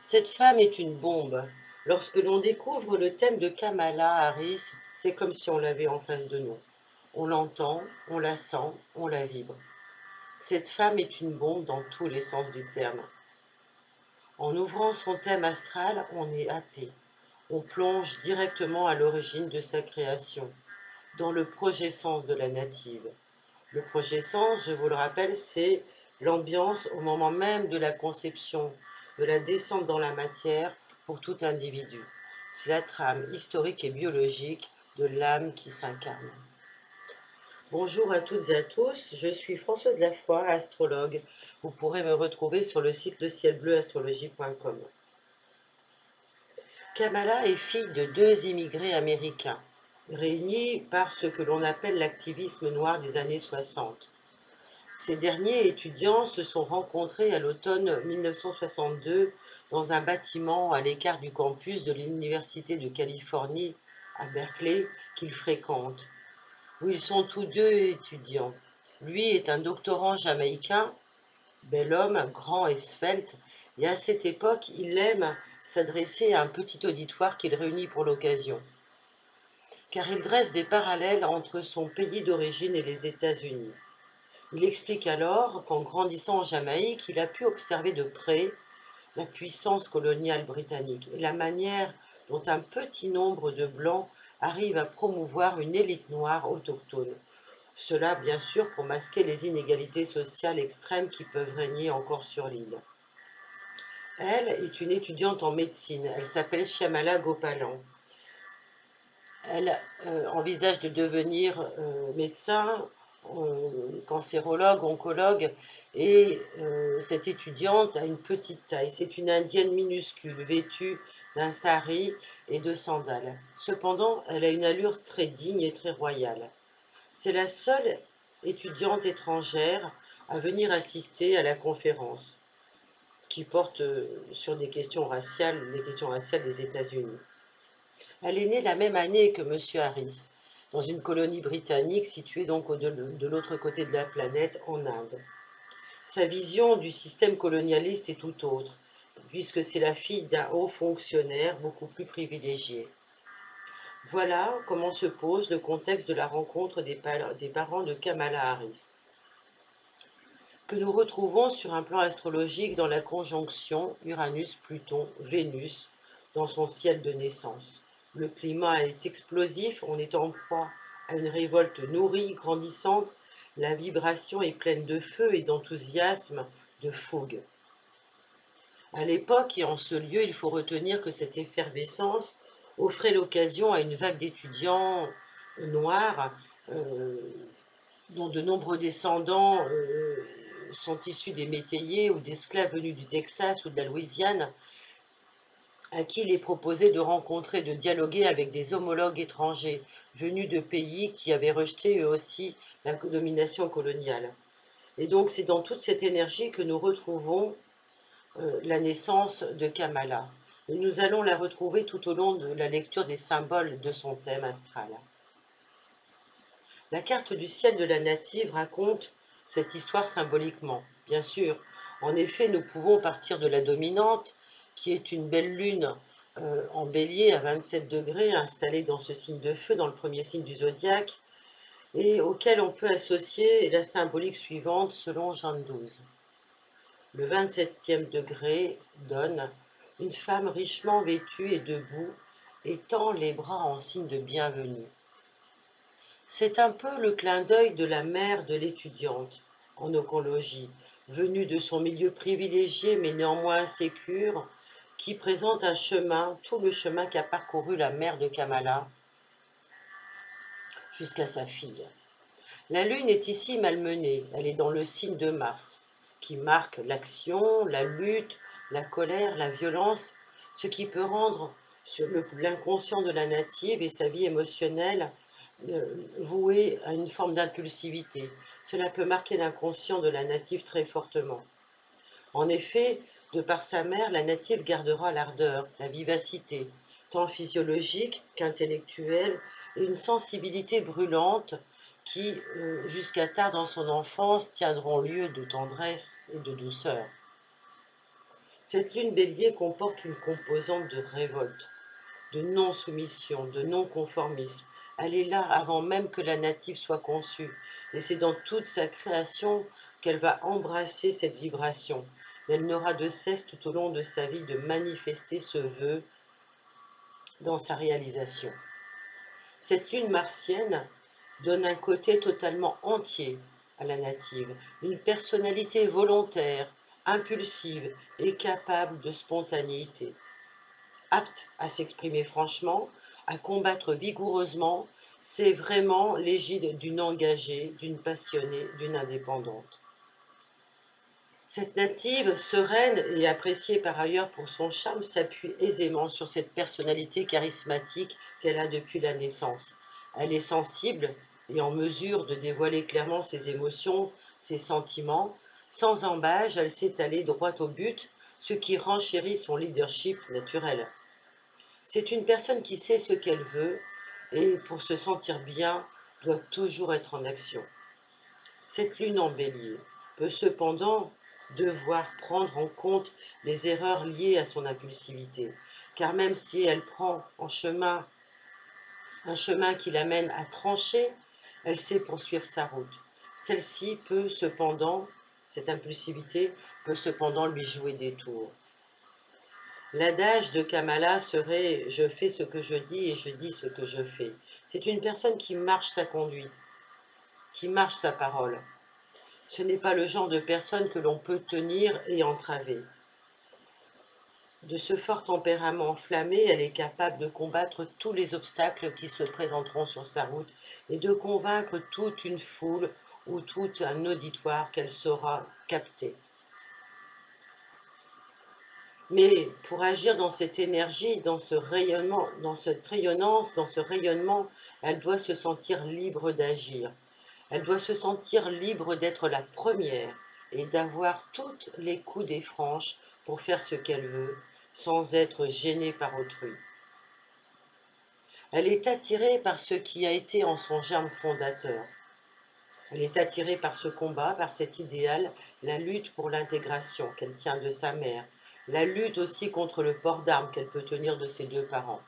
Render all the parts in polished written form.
Cette femme est une bombe. Lorsque l'on découvre le thème de Kamala Harris, c'est comme si on l'avait en face de nous. On l'entend, on la sent, on la vibre. Cette femme est une bombe dans tous les sens du terme. En ouvrant son thème astral, on est happé. On plonge directement à l'origine de sa création, dans le projet sens de la native. Le projet sens, je vous le rappelle, c'est l'ambiance au moment même de la conception, de la descente dans la matière pour tout individu. C'est la trame historique et biologique de l'âme qui s'incarne. Bonjour à toutes et à tous, je suis Françoise Lafoy, astrologue. Vous pourrez me retrouver sur le site lecielbleuastrologie.com. Kamala est fille de deux immigrés américains, réunis par ce que l'on appelle l'activisme noir des années 60. Ces derniers étudiants se sont rencontrés à l'automne 1962 dans un bâtiment à l'écart du campus de l'Université de Californie à Berkeley qu'ils fréquentent, où ils sont tous deux étudiants. Lui est un doctorant jamaïcain, bel homme, grand et svelte, et à cette époque, il aime s'adresser à un petit auditoire qu'il réunit pour l'occasion, car il dresse des parallèles entre son pays d'origine et les États-Unis. Il explique alors qu'en grandissant en Jamaïque, il a pu observer de près la puissance coloniale britannique et la manière dont un petit nombre de Blancs arrive à promouvoir une élite noire autochtone. Cela, bien sûr, pour masquer les inégalités sociales extrêmes qui peuvent régner encore sur l'île. Elle est une étudiante en médecine. Elle s'appelle Shyamala Gopalan. Elle envisage de devenir médecin, cancérologue, oncologue, et cette étudiante a une petite taille. C'est une indienne minuscule, vêtue d'un sari et de sandales. Cependant, elle a une allure très digne et très royale. C'est la seule étudiante étrangère à venir assister à la conférence qui porte sur des questions raciales, les questions raciales des États-Unis. Elle est née la même année que M. Harris, dans une colonie britannique située donc de l'autre côté de la planète, en Inde. Sa vision du système colonialiste est tout autre, puisque c'est la fille d'un haut fonctionnaire beaucoup plus privilégié. Voilà comment se pose le contexte de la rencontre des parents de Kamala Harris, que nous retrouvons sur un plan astrologique dans la conjonction Uranus-Pluton-Vénus dans son ciel de naissance. Le climat est explosif, on est en proie à une révolte nourrie, grandissante, la vibration est pleine de feu et d'enthousiasme, de fougue. À l'époque et en ce lieu, il faut retenir que cette effervescence offrait l'occasion à une vague d'étudiants noirs, dont de nombreux descendants sont issus des métayers ou d'esclaves venus du Texas ou de la Louisiane, à qui il est proposé de rencontrer, de dialoguer avec des homologues étrangers venus de pays qui avaient rejeté eux aussi la domination coloniale. Et donc c'est dans toute cette énergie que nous retrouvons la naissance de Kamala. Et nous allons la retrouver tout au long de la lecture des symboles de son thème astral. La carte du ciel de la native raconte cette histoire symboliquement. Bien sûr, en effet, nous pouvons partir de la dominante, qui est une belle lune en bélier à 27 degrés, installée dans ce signe de feu, dans le premier signe du zodiaque, et auquel on peut associer la symbolique suivante selon Jean 12. Le 27e degré donne une femme richement vêtue et debout, et tend les bras en signe de bienvenue. C'est un peu le clin d'œil de la mère de l'étudiante en oncologie, venue de son milieu privilégié mais néanmoins insécure, qui présente un chemin, tout le chemin qu'a parcouru la mère de Kamala jusqu'à sa fille. La lune est ici malmenée, elle est dans le signe de Mars, qui marque l'action, la lutte, la colère, la violence, ce qui peut rendre sur l'inconscient de la native et sa vie émotionnelle vouée à une forme d'impulsivité. Cela peut marquer l'inconscient de la native très fortement. En effet, de par sa mère, la native gardera l'ardeur, la vivacité, tant physiologique qu'intellectuelle, et une sensibilité brûlante qui, jusqu'à tard dans son enfance, tiendront lieu de tendresse et de douceur. Cette lune bélier comporte une composante de révolte, de non-soumission, de non-conformisme. Elle est là avant même que la native soit conçue. Et c'est dans toute sa création qu'elle va embrasser cette vibration. Elle n'aura de cesse tout au long de sa vie de manifester ce vœu dans sa réalisation. Cette lune martienne donne un côté totalement entier à la native, une personnalité volontaire, impulsive et capable de spontanéité, apte à s'exprimer franchement, à combattre vigoureusement. C'est vraiment l'égide d'une engagée, d'une passionnée, d'une indépendante. Cette native, sereine et appréciée par ailleurs pour son charme, s'appuie aisément sur cette personnalité charismatique qu'elle a depuis la naissance. Elle est sensible et en mesure de dévoiler clairement ses émotions, ses sentiments. Sans embâge, elle sait aller droit au but, ce qui renchérit son leadership naturel. C'est une personne qui sait ce qu'elle veut et pour se sentir bien, doit toujours être en action. Cette lune en bélier peut cependant devoir prendre en compte les erreurs liées à son impulsivité, car même si elle prend un chemin qui l'amène à trancher, elle sait poursuivre sa route. Celle-ci peut cependant, cette impulsivité peut cependant lui jouer des tours. L'adage de Kamala serait « je fais ce que je dis et je dis ce que je fais ». C'est une personne qui marche sa conduite, qui marche sa parole. Ce n'est pas le genre de personne que l'on peut tenir et entraver. De ce fort tempérament enflammé, elle est capable de combattre tous les obstacles qui se présenteront sur sa route et de convaincre toute une foule ou tout un auditoire qu'elle saura capter. Mais pour agir dans cette énergie, dans ce rayonnement, dans cette rayonnance, dans ce rayonnement, elle doit se sentir libre d'agir. Elle doit se sentir libre d'être la première et d'avoir toutes les coudées franches pour faire ce qu'elle veut, sans être gênée par autrui. Elle est attirée par ce qui a été en son germe fondateur. Elle est attirée par ce combat, par cet idéal, la lutte pour l'intégration qu'elle tient de sa mère, la lutte aussi contre le port d'armes qu'elle peut tenir de ses deux parents.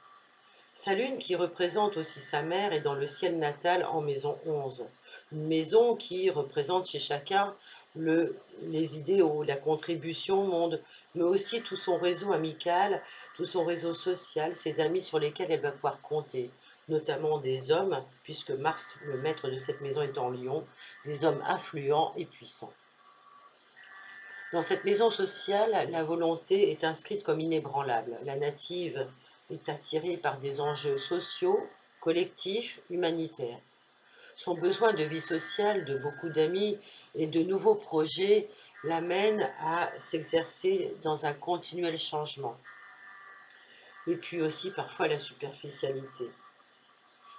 Sa lune, qui représente aussi sa mère, est dans le ciel natal en maison 11. Une maison qui représente chez chacun les idéaux, la contribution au monde, mais aussi tout son réseau amical, tout son réseau social, ses amis sur lesquels elle va pouvoir compter, notamment des hommes, puisque Mars, le maître de cette maison, est en Lion, des hommes influents et puissants. Dans cette maison sociale, la volonté est inscrite comme inébranlable. La native est attirée par des enjeux sociaux, collectifs, humanitaires. Son besoin de vie sociale, de beaucoup d'amis et de nouveaux projets l'amène à s'exercer dans un continuel changement. Et puis aussi parfois la superficialité.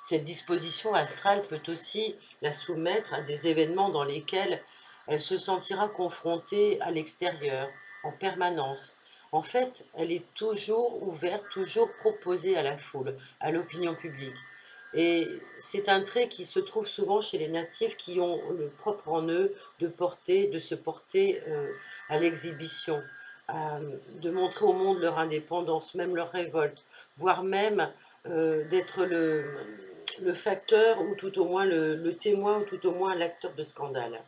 Cette disposition astrale peut aussi la soumettre à des événements dans lesquels elle se sentira confrontée à l'extérieur, en permanence. En fait, elle est toujours ouverte, toujours proposée à la foule, à l'opinion publique. Et c'est un trait qui se trouve souvent chez les natifs qui ont le propre en eux de se porter à l'exhibition, de montrer au monde leur indépendance, même leur révolte, voire même d'être le facteur ou tout au moins le témoin ou tout au moins l'acteur de scandale.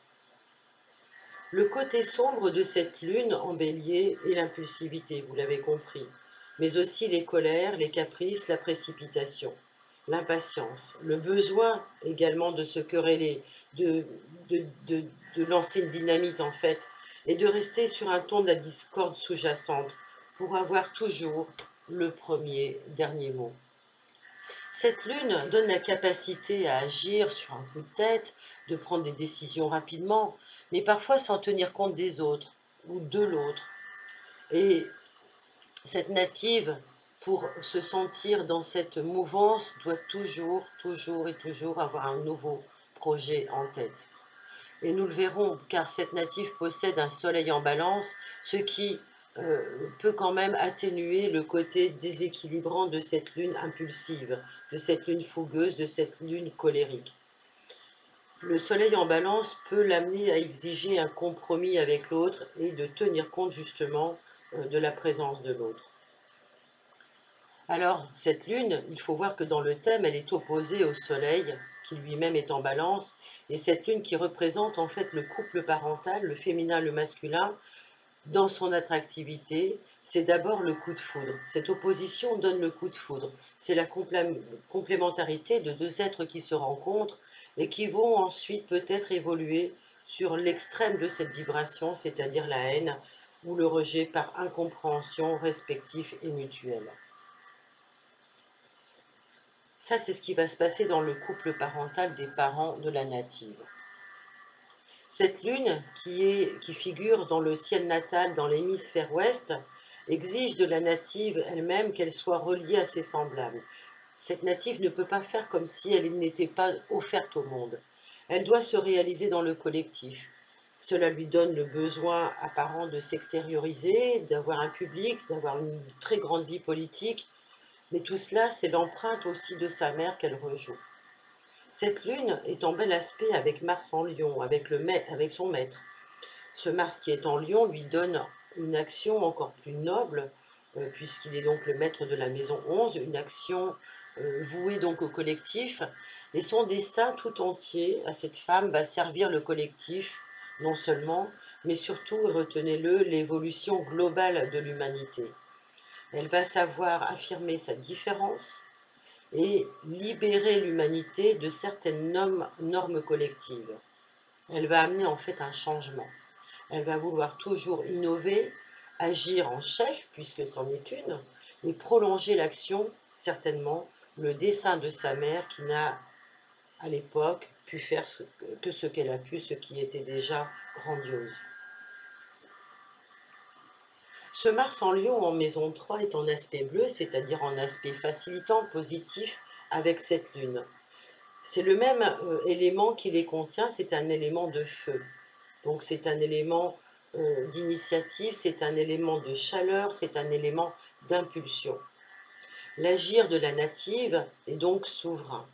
Le côté sombre de cette lune en bélier est l'impulsivité, vous l'avez compris, mais aussi les colères, les caprices, la précipitation, l'impatience, le besoin également de se quereller, de lancer une dynamite en fait, et de rester sur un ton de la discorde sous-jacente pour avoir toujours le dernier mot. Cette lune donne la capacité à agir sur un coup de tête, de prendre des décisions rapidement, mais parfois sans tenir compte des autres ou de l'autre. Et cette native, pour se sentir dans cette mouvance, doit toujours avoir un nouveau projet en tête. Et nous le verrons, car cette native possède un soleil en balance, ce qui peut quand même atténuer le côté déséquilibrant de cette lune impulsive, de cette lune fougueuse, de cette lune colérique. Le soleil en balance peut l'amener à exiger un compromis avec l'autre et de tenir compte justement de la présence de l'autre. Alors, cette lune, il faut voir que dans le thème, elle est opposée au soleil, qui lui-même est en balance, et cette lune qui représente en fait le couple parental, le féminin, le masculin, dans son attractivité, c'est d'abord le coup de foudre. Cette opposition donne le coup de foudre. C'est la complémentarité de deux êtres qui se rencontrent et qui vont ensuite peut-être évoluer sur l'extrême de cette vibration, c'est-à-dire la haine ou le rejet par incompréhension respectif et mutuel. Ça, c'est ce qui va se passer dans le couple parental des parents de la native. Cette lune, qui figure dans le ciel natal dans l'hémisphère ouest, exige de la native elle-même qu'elle soit reliée à ses semblables. Cette native ne peut pas faire comme si elle n'était pas offerte au monde. Elle doit se réaliser dans le collectif. Cela lui donne le besoin apparent de s'extérioriser, d'avoir un public, d'avoir une très grande vie politique, mais tout cela, c'est l'empreinte aussi de sa mère qu'elle rejoue. Cette lune est en bel aspect avec Mars en Lion, avec son maître. Ce Mars qui est en Lion lui donne une action encore plus noble, puisqu'il est donc le maître de la maison 11, une action vouée donc au collectif, et son destin tout entier à cette femme va servir le collectif, non seulement, mais surtout, retenez-le, l'évolution globale de l'humanité. Elle va savoir affirmer sa différence et libérer l'humanité de certaines normes collectives. Elle va amener en fait un changement. Elle va vouloir toujours innover, agir en chef, puisque c'en est une, et prolonger l'action, certainement, le dessein de sa mère qui n'a, à l'époque, pu faire que ce qu'elle a pu, ce qui était déjà grandiose. Ce Mars en Lion en maison 3 est en aspect bleu, c'est-à-dire en aspect facilitant, positif, avec cette lune. C'est le même élément qui les contient, c'est un élément de feu. Donc c'est un élément d'initiative, c'est un élément de chaleur, c'est un élément d'impulsion. L'agir de la native est donc souverain.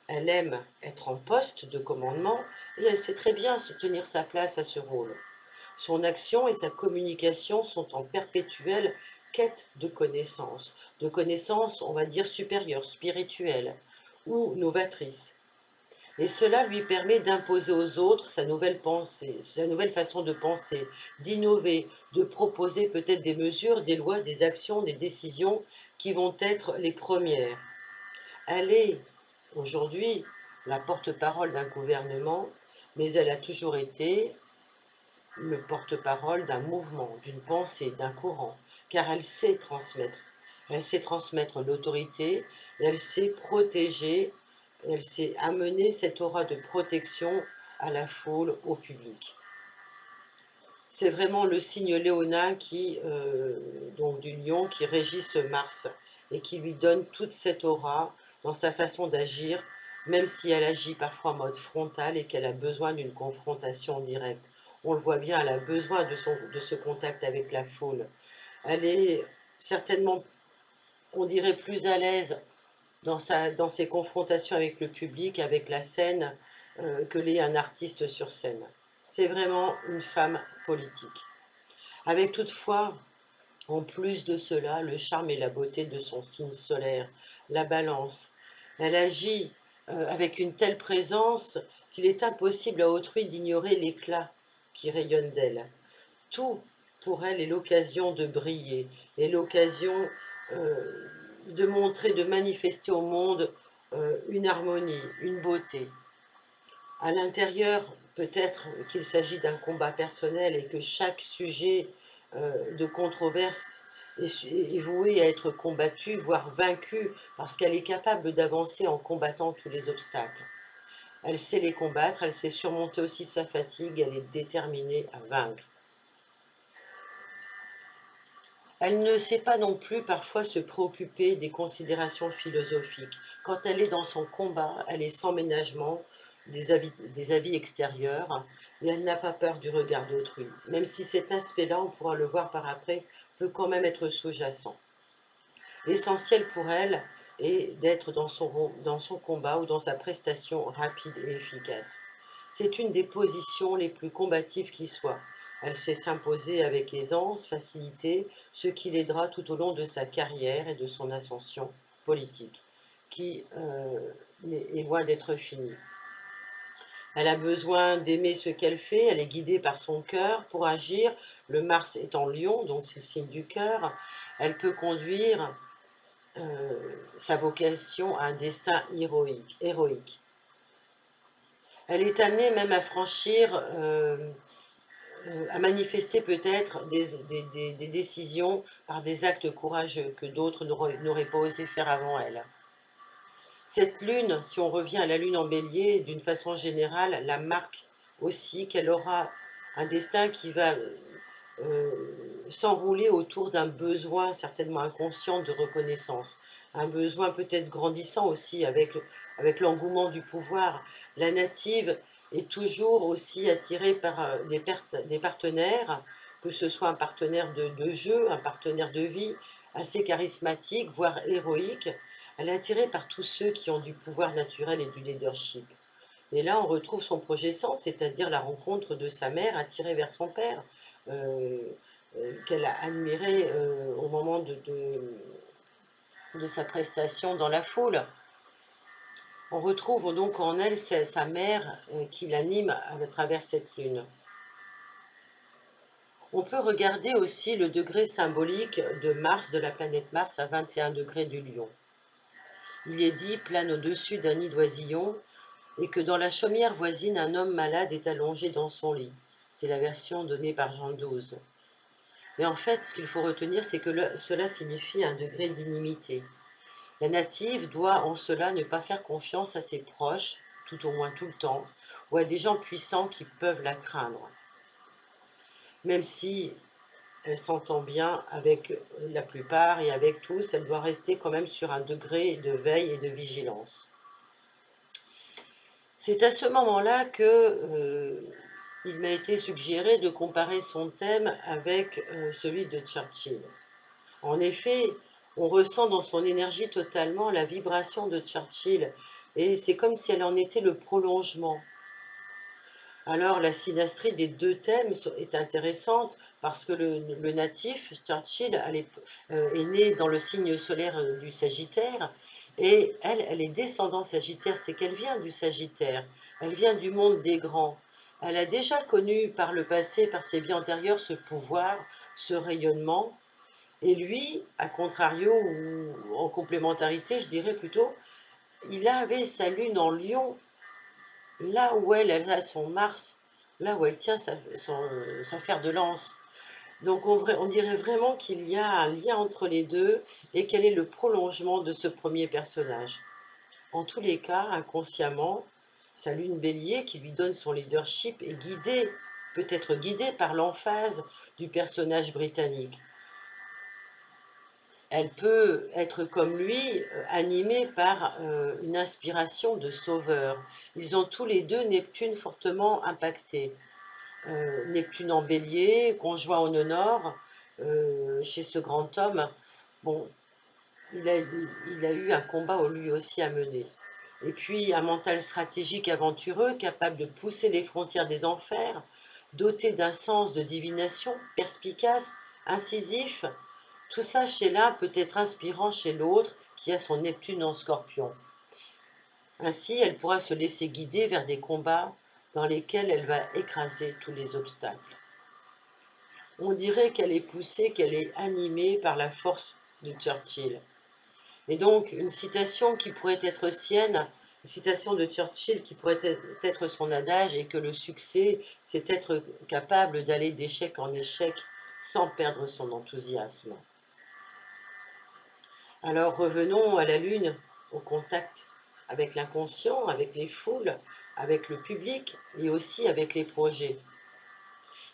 Elle aime être en poste de commandement et elle sait très bien se tenir sa place à ce rôle. Son action et sa communication sont en perpétuelle quête de connaissances, on va dire supérieures, spirituelles ou novatrices. Et cela lui permet d'imposer aux autres sa nouvelle pensée, sa nouvelle façon de penser, d'innover, de proposer peut-être des mesures, des lois, des actions, des décisions qui vont être les premières. Elle est aujourd'hui la porte-parole d'un gouvernement, mais elle a toujours été le porte-parole d'un mouvement, d'une pensée, d'un courant, car elle sait transmettre. Elle sait transmettre l'autorité, elle sait protéger, elle sait amener cette aura de protection à la foule, au public. C'est vraiment le signe léonin donc du lion, qui régit ce Mars et qui lui donne toute cette aura dans sa façon d'agir, même si elle agit parfois en mode frontal et qu'elle a besoin d'une confrontation directe. On le voit bien, elle a besoin de ce contact avec la foule. Elle est certainement, on dirait, plus à l'aise dans ses confrontations avec le public, avec la scène, que l'est un artiste sur scène. C'est vraiment une femme politique. Avec toutefois, en plus de cela, le charme et la beauté de son signe solaire, la balance. Elle agit avec une telle présence qu'il est impossible à autrui d'ignorer l'éclat qui rayonne d'elle. Tout pour elle est l'occasion de briller, et l'occasion de montrer, de manifester au monde une harmonie, une beauté. À l'intérieur, peut-être qu'il s'agit d'un combat personnel et que chaque sujet de controverse est voué à être combattu, voire vaincu, parce qu'elle est capable d'avancer en combattant tous les obstacles. Elle sait les combattre, elle sait surmonter aussi sa fatigue, elle est déterminée à vaincre. Elle ne sait pas non plus parfois se préoccuper des considérations philosophiques. Quand elle est dans son combat, elle est sans ménagement des avis extérieurs et elle n'a pas peur du regard d'autrui. Même si cet aspect-là, on pourra le voir par après, peut quand même être sous-jacent. L'essentiel pour elle est d'être dans son combat ou dans sa prestation rapide et efficace. C'est une des positions les plus combatives qui soit. Elle sait s'imposer avec aisance, facilité, ce qui l'aidera tout au long de sa carrière et de son ascension politique, qui est loin d'être finie. Elle a besoin d'aimer ce qu'elle fait, elle est guidée par son cœur pour agir. Le Mars est en Lion, donc c'est le signe du cœur. Elle peut conduire sa vocation à un destin héroïque. Elle est amenée même à franchir, à manifester peut-être des décisions par des actes courageux que d'autres n'auraient pas osé faire avant elle. Cette lune, si on revient à la lune en bélier, d'une façon générale, la marque aussi qu'elle aura un destin qui va s'enrouler autour d'un besoin certainement inconscient de reconnaissance, un besoin peut-être grandissant aussi avec l'engouement du pouvoir. La native est toujours aussi attirée par des partenaires, que ce soit un partenaire de jeu, un partenaire de vie assez charismatique, voire héroïque. Elle est attirée par tous ceux qui ont du pouvoir naturel et du leadership. Et là, on retrouve son projet 100, c'est-à-dire la rencontre de sa mère attirée vers son père, euh, qu'elle a admiré au moment de sa prestation dans la foule. On retrouve donc en elle sa mère qui l'anime à travers cette lune. On peut regarder aussi le degré symbolique de Mars, de la planète Mars, à 21 degrés du Lion. Il est dit, plane au-dessus d'un nid d'oisillon, et que dans la chaumière voisine, un homme malade est allongé dans son lit. C'est la version donnée par Jean XII. Mais en fait, ce qu'il faut retenir, c'est que cela signifie un degré d'inimité. La native doit en cela ne pas faire confiance à ses proches, tout au moins tout le temps, ou à des gens puissants qui peuvent la craindre. Même si elle s'entend bien avec la plupart et avec tous, elle doit rester quand même sur un degré de veille et de vigilance. C'est à ce moment-là que il m'a été suggéré de comparer son thème avec celui de Churchill. En effet, on ressent dans son énergie totalement la vibration de Churchill, et c'est comme si elle en était le prolongement. Alors la synastrie des deux thèmes est intéressante parce que le natif, Churchill, est né dans le signe solaire du Sagittaire, et elle est descendant Sagittaire, c'est qu'elle vient du Sagittaire, elle vient du monde des grands. Elle a déjà connu par le passé, par ses vies antérieures, ce pouvoir, ce rayonnement, et lui, à contrario, ou en complémentarité, je dirais plutôt, il avait sa lune en Lion, là où elle a son Mars, là où elle tient sa fer de lance. Donc on dirait vraiment qu'il y a un lien entre les deux et qu'elle est le prolongement de ce premier personnage. En tous les cas, inconsciemment, sa lune bélier qui lui donne son leadership est guidée, peut être guidée par l'emphase du personnage britannique. Elle peut être comme lui, animée par une inspiration de sauveur. Ils ont tous les deux Neptune fortement impacté. Neptune en bélier, conjoint au nœud nord, chez ce grand homme. Bon, il a eu un combat lui aussi à mener. Et puis un mental stratégique aventureux, capable de pousser les frontières des enfers, doté d'un sens de divination perspicace, incisif. Tout ça chez l'un peut être inspirant chez l'autre qui a son Neptune en Scorpion. Ainsi, elle pourra se laisser guider vers des combats dans lesquels elle va écraser tous les obstacles. On dirait qu'elle est poussée, qu'elle est animée par la force de Churchill. Et donc, une citation qui pourrait être sienne, une citation de Churchill qui pourrait être son adage, et que le succès, c'est être capable d'aller d'échec en échec sans perdre son enthousiasme. Alors revenons à la Lune, au contact avec l'inconscient, avec les foules, avec le public et aussi avec les projets.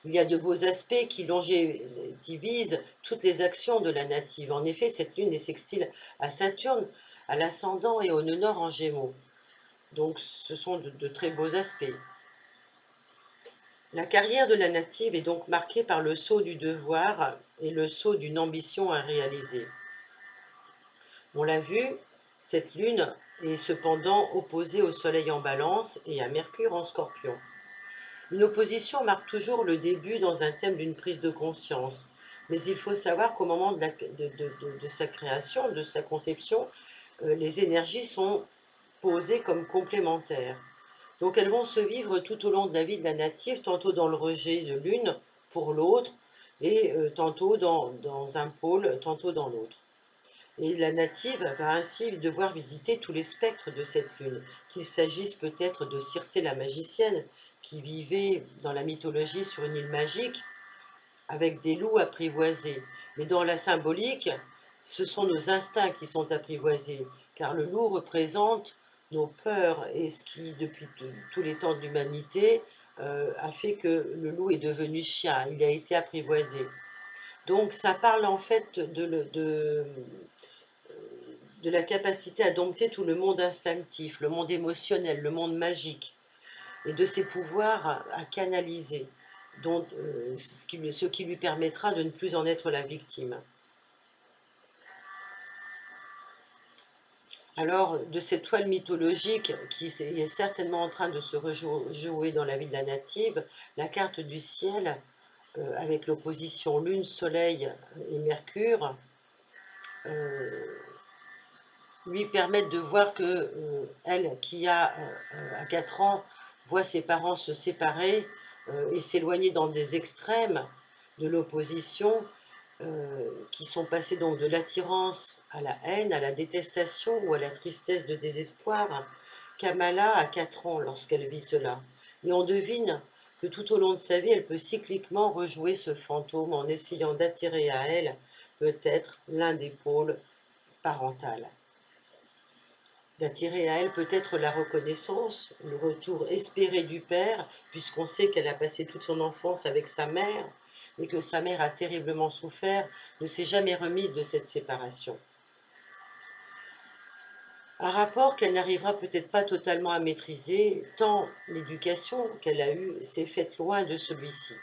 Il y a de beaux aspects qui longévitisent toutes les actions de la native. En effet, cette lune est sextile à Saturne, à l'ascendant et au nœud nord en Gémeaux. Donc ce sont de très beaux aspects. La carrière de la native est donc marquée par le saut du devoir et le saut d'une ambition à réaliser. On l'a vu, cette lune est cependant opposée au soleil en balance et à Mercure en scorpion. Une opposition marque toujours le début dans un thème d'une prise de conscience. Mais il faut savoir qu'au moment de sa création, de sa conception, les énergies sont posées comme complémentaires. Donc elles vont se vivre tout au long de la vie de la native, tantôt dans le rejet de l'une pour l'autre, et tantôt dans un pôle, tantôt dans l'autre. Et la native va ainsi devoir visiter tous les spectres de cette lune, qu'il s'agisse peut-être de Circé la magicienne, qui vivait dans la mythologie sur une île magique, avec des loups apprivoisés. Mais dans la symbolique, ce sont nos instincts qui sont apprivoisés, car le loup représente nos peurs, et ce qui, depuis tous les temps de l'humanité, a fait que le loup est devenu chien, il a été apprivoisé. Donc ça parle en fait de la capacité à dompter tout le monde instinctif, le monde émotionnel, le monde magique, et de ses pouvoirs à canaliser, ce qui lui permettra de ne plus en être la victime. Alors, de cette toile mythologique qui est certainement en train de se rejouer dans la vie de la native, la carte du ciel, avec l'opposition Lune, Soleil et Mercure, lui permettent de voir que elle, qui a à 4 ans, voit ses parents se séparer et s'éloigner dans des extrêmes de l'opposition, qui sont passés donc de l'attirance à la haine, à la détestation ou à la tristesse de désespoir. Kamala a 4 ans lorsqu'elle vit cela. Et on devine que tout au long de sa vie, elle peut cycliquement rejouer ce fantôme en essayant d'attirer à elle peut-être l'un des pôles parental. D'attirer à elle peut-être la reconnaissance, le retour espéré du père, puisqu'on sait qu'elle a passé toute son enfance avec sa mère, et que sa mère a terriblement souffert, ne s'est jamais remise de cette séparation. Un rapport qu'elle n'arrivera peut-être pas totalement à maîtriser, tant l'éducation qu'elle a eue s'est faite loin de celui-ci.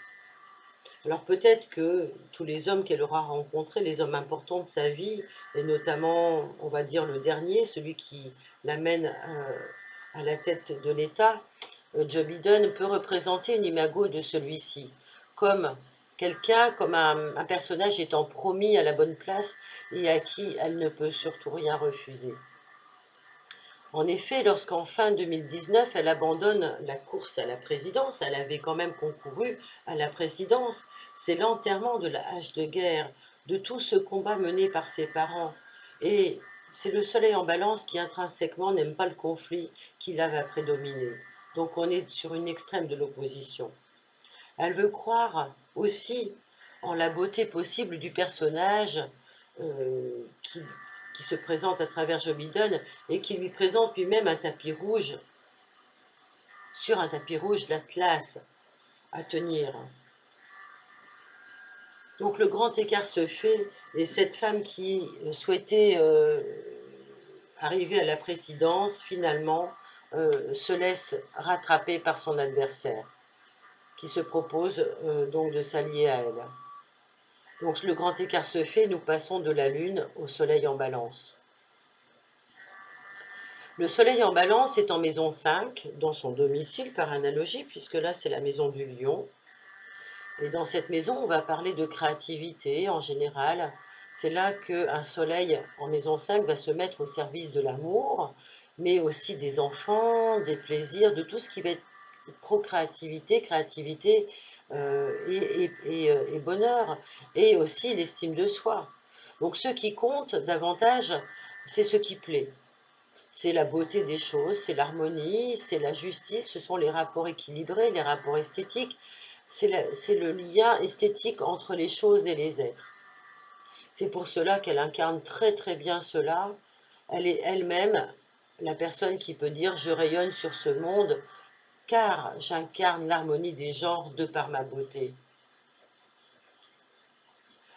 Alors peut-être que tous les hommes qu'elle aura rencontrés, les hommes importants de sa vie, et notamment, on va dire, le dernier, celui qui l'amène à la tête de l'État, Joe Biden, peut représenter une imago de celui-ci, comme quelqu'un, comme un personnage étant promis à la bonne place et à qui elle ne peut surtout rien refuser. En effet, lorsqu'en fin 2019, elle abandonne la course à la présidence, elle avait quand même concouru à la présidence, c'est l'enterrement de la hache de guerre, de tout ce combat mené par ses parents. Et c'est le soleil en balance qui intrinsèquement n'aime pas le conflit, qui là va prédominer. Donc on est sur une extrême de l'opposition. Elle veut croire aussi en la beauté possible du personnage qui se présente à travers Joe Biden et qui lui présente lui-même un tapis rouge, sur un tapis rouge d'Atlas à tenir. Donc le grand écart se fait et cette femme qui souhaitait arriver à la présidence, finalement, se laisse rattraper par son adversaire, qui se propose donc de s'allier à elle. Donc le grand écart se fait, nous passons de la Lune au Soleil en Balance. Le Soleil en Balance est en maison 5, dans son domicile par analogie, puisque là c'est la maison du Lion. Et dans cette maison, on va parler de créativité en général. C'est là qu'un Soleil en maison 5 va se mettre au service de l'amour, mais aussi des enfants, des plaisirs, de tout ce qui va être procréativité, créativité et bonheur, et aussi l'estime de soi. Donc ce qui compte davantage, c'est ce qui plaît. C'est la beauté des choses, c'est l'harmonie, c'est la justice, ce sont les rapports équilibrés, les rapports esthétiques, c'est le lien esthétique entre les choses et les êtres. C'est pour cela qu'elle incarne très très bien cela. Elle est elle-même la personne qui peut dire « je rayonne sur ce monde » car j'incarne l'harmonie des genres de par ma beauté.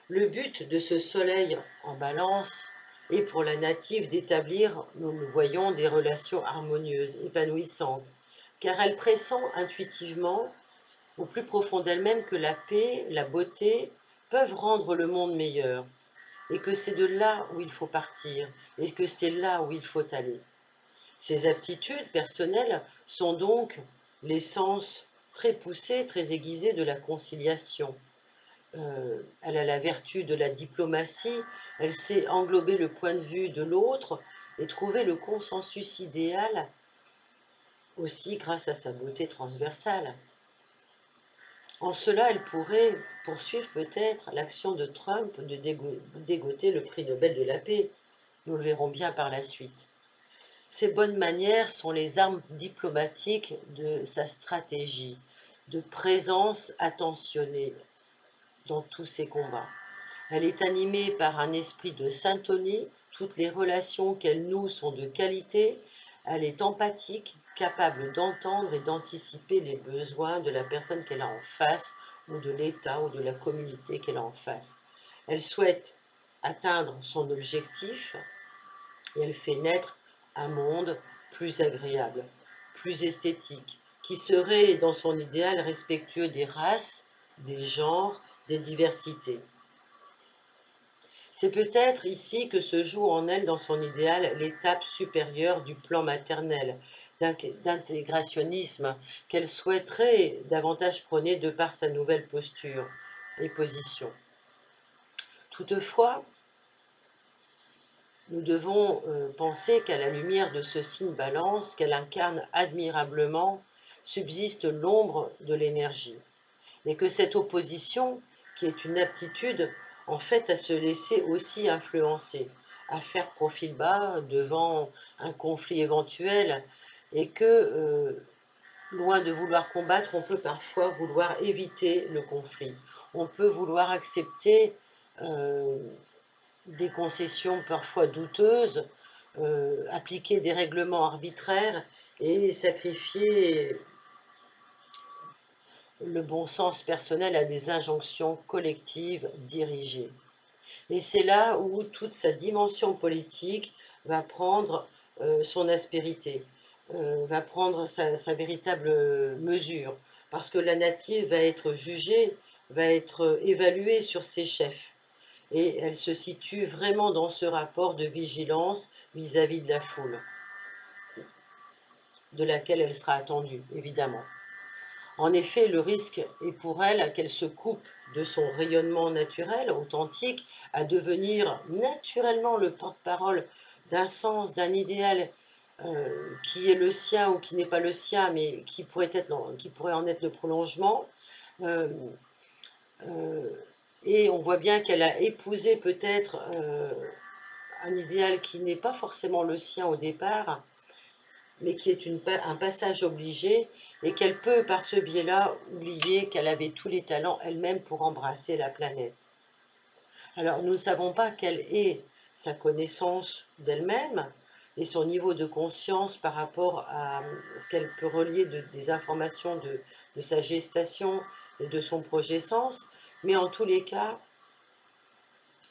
Le but de ce soleil en balance est pour la native d'établir, nous le voyons, des relations harmonieuses, épanouissantes, car elle pressent intuitivement, au plus profond d'elle-même, que la paix, la beauté peuvent rendre le monde meilleur, et que c'est de là où il faut partir, et que c'est là où il faut aller. Ces aptitudes personnelles sont donc l'essence très poussée, très aiguisée de la conciliation. Elle a la vertu de la diplomatie, elle sait englober le point de vue de l'autre et trouver le consensus idéal aussi grâce à sa beauté transversale. En cela, elle pourrait poursuivre peut-être l'action de Trump de dégoter le prix Nobel de la paix. Nous le verrons bien par la suite. Ses bonnes manières sont les armes diplomatiques de sa stratégie, de présence attentionnée dans tous ses combats. Elle est animée par un esprit de syntonie, toutes les relations qu'elle noue sont de qualité, elle est empathique, capable d'entendre et d'anticiper les besoins de la personne qu'elle a en face, ou de l'État ou de la communauté qu'elle a en face. Elle souhaite atteindre son objectif et elle fait naître un monde plus agréable, plus esthétique, qui serait dans son idéal respectueux des races, des genres, des diversités. C'est peut-être ici que se joue en elle, dans son idéal, l'étape supérieure du plan maternel, d'intégrationnisme qu'elle souhaiterait davantage prôner de par sa nouvelle posture et position. Toutefois, nous devons penser qu'à la lumière de ce signe balance qu'elle incarne admirablement, subsiste l'ombre de l'énergie, et que cette opposition, qui est une aptitude, en fait, à se laisser aussi influencer, à faire profil bas devant un conflit éventuel, et que, loin de vouloir combattre, on peut parfois vouloir éviter le conflit. On peut vouloir accepter des concessions parfois douteuses, appliquer des règlements arbitraires et sacrifier le bon sens personnel à des injonctions collectives dirigées. Et c'est là où toute sa dimension politique va prendre son aspérité, va prendre sa véritable mesure, parce que la native va être jugée, va être évaluée sur ses chefs. Et elle se situe vraiment dans ce rapport de vigilance vis-à-vis de la foule, de laquelle elle sera attendue, évidemment. En effet, le risque est pour elle qu'elle se coupe de son rayonnement naturel, authentique, à devenir naturellement le porte-parole d'un sens, d'un idéal qui est le sien ou qui n'est pas le sien, mais qui pourrait en être le prolongement. Euh, euh, et on voit bien qu'elle a épousé peut-être un idéal qui n'est pas forcément le sien au départ, mais qui est un passage obligé, et qu'elle peut, par ce biais-là, oublier qu'elle avait tous les talents elle-même pour embrasser la planète. Alors, nous ne savons pas quelle est sa connaissance d'elle-même et son niveau de conscience par rapport à ce qu'elle peut relier des informations de sa gestation et de son projet sens, mais en tous les cas,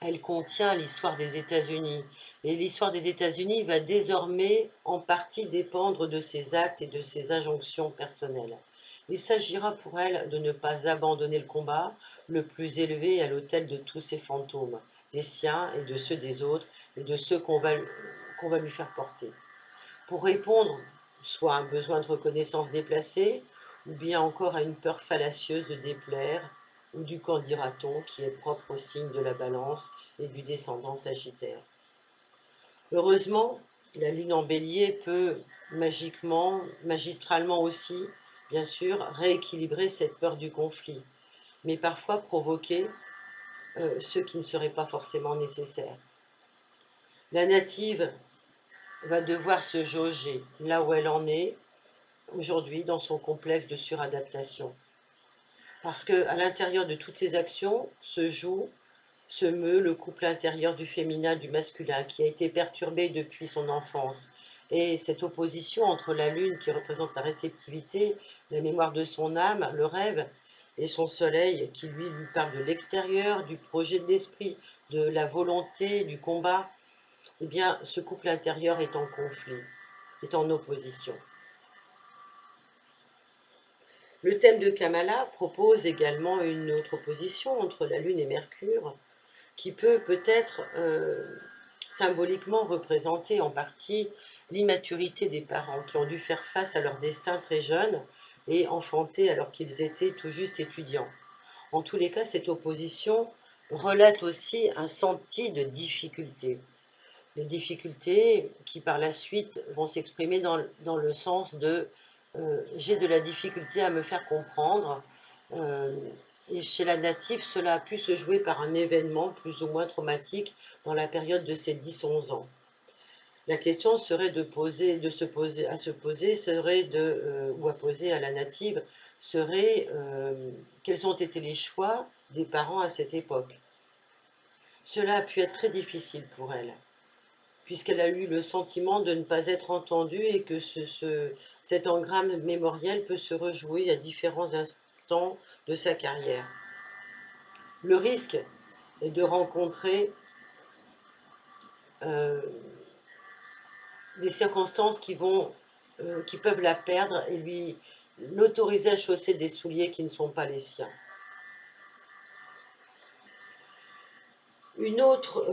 elle contient l'histoire des États-Unis. Et l'histoire des États-Unis va désormais en partie dépendre de ses actes et de ses injonctions personnelles. Il s'agira pour elle de ne pas abandonner le combat, le plus élevé à l'autel de tous ses fantômes, des siens et de ceux des autres, et de ceux qu'on va lui faire porter. Pour répondre soit à un besoin de reconnaissance déplacé, ou bien encore à une peur fallacieuse de déplaire, ou du qu'en dira-t-on qui est propre au signe de la balance et du descendant sagittaire. Heureusement, la lune en bélier peut magiquement, magistralement aussi, bien sûr, rééquilibrer cette peur du conflit, mais parfois provoquer ce qui ne serait pas forcément nécessaire. La native va devoir se jauger là où elle en est aujourd'hui dans son complexe de suradaptation. Parce qu'à l'intérieur de toutes ces actions se meut le couple intérieur du féminin, du masculin, qui a été perturbé depuis son enfance. Et cette opposition entre la lune, qui représente la réceptivité, la mémoire de son âme, le rêve, et son soleil, qui lui parle de l'extérieur, du projet de l'esprit, de la volonté, du combat, eh bien, ce couple intérieur est en conflit, est en opposition. Le thème de Kamala propose également une autre opposition entre la Lune et Mercure, qui peut peut-être symboliquement représenter en partie l'immaturité des parents qui ont dû faire face à leur destin très jeune, et enfantés alors qu'ils étaient tout juste étudiants. En tous les cas, cette opposition relate aussi un senti de difficulté. Les difficultés qui par la suite vont s'exprimer dans le sens de j'ai de la difficulté à me faire comprendre. Euh, et chez la native, cela a pu se jouer par un événement plus ou moins traumatique dans la période de ses 10-11 ans. La question serait à se poser serait ou à poser à la native serait quels ont été les choix des parents à cette époque. Cela a pu être très difficile pour elle, puisqu'elle a eu le sentiment de ne pas être entendue et que cet engramme mémoriel peut se rejouer à différents instants de sa carrière. Le risque est de rencontrer euh, des circonstances qui peuvent la perdre et l'autoriser à chausser des souliers qui ne sont pas les siens. Une autre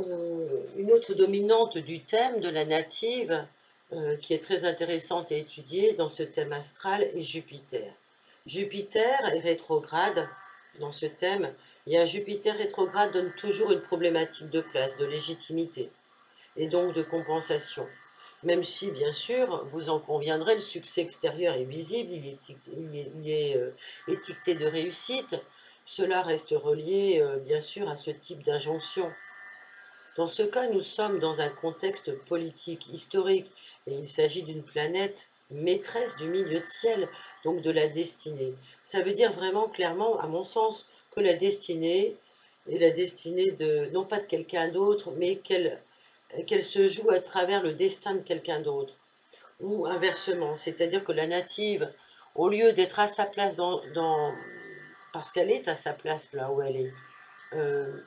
dominante du thème de la native, qui est très intéressante à étudier dans ce thème astral, est Jupiter. Jupiter est rétrograde dans ce thème, et un Jupiter rétrograde donne toujours une problématique de place, de légitimité, et donc de compensation. Même si, bien sûr, vous en conviendrez, le succès extérieur est visible, il est étiqueté de réussite, cela reste relié, bien sûr, à ce type d'injonction. Dans ce cas, nous sommes dans un contexte politique, historique, et il s'agit d'une planète maîtresse du milieu de ciel, donc de la destinée. Ça veut dire vraiment clairement, à mon sens, que la destinée est la destinée non pas de quelqu'un d'autre, mais qu'elle se joue à travers le destin de quelqu'un d'autre, ou inversement, c'est-à-dire que la native, au lieu d'être à sa place parce qu'elle est à sa place là où elle est, euh,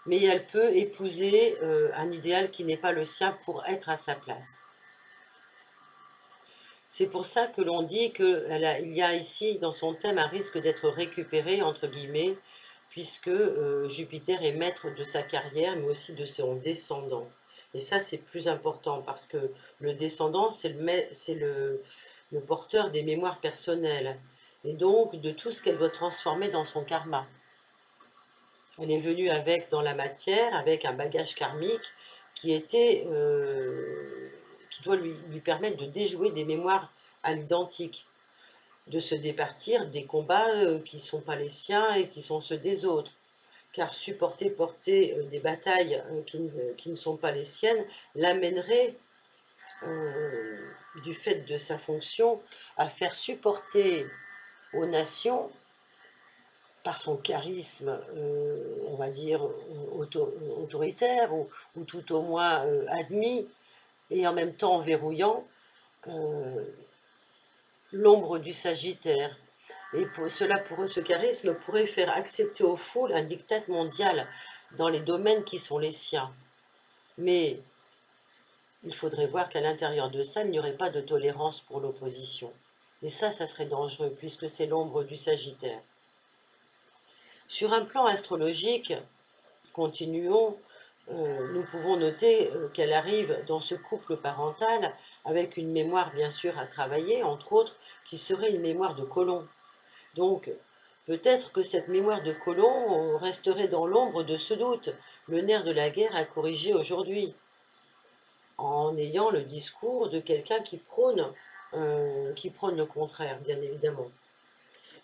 mais elle peut épouser un idéal qui n'est pas le sien pour être à sa place. C'est pour ça que l'on dit qu'il y a ici dans son thème un risque d'être récupéré, entre guillemets, puisque Jupiter est maître de sa carrière, mais aussi de son descendant. Et ça, c'est plus important, parce que le descendant, c'est le porteur des mémoires personnelles, et donc de tout ce qu'elle doit transformer dans son karma. Elle est venue dans la matière, avec un bagage karmique qui doit lui permettre de déjouer des mémoires à l'identique, de se départir des combats qui ne sont pas les siens et qui sont ceux des autres. Car porter des batailles qui ne sont pas les siennes l'amènerait, du fait de sa fonction, à faire supporter aux nations par son charisme, on va dire, autoritaire ou tout au moins admis, et en même temps verrouillant, euh, l'ombre du Sagittaire. Et pour eux, ce charisme pourrait faire accepter aux foules un diktat mondial dans les domaines qui sont les siens. Mais il faudrait voir qu'à l'intérieur de ça, il n'y aurait pas de tolérance pour l'opposition. Et ça serait dangereux, puisque c'est l'ombre du Sagittaire. Sur un plan astrologique, continuons, nous pouvons noter qu'elle arrive dans ce couple parental avec une mémoire bien sûr à travailler, entre autres, qui serait une mémoire de colon. Donc, peut-être que cette mémoire de colon resterait dans l'ombre de ce doute, le nerf de la guerre à corriger aujourd'hui, en ayant le discours de quelqu'un qui prône le contraire, bien évidemment.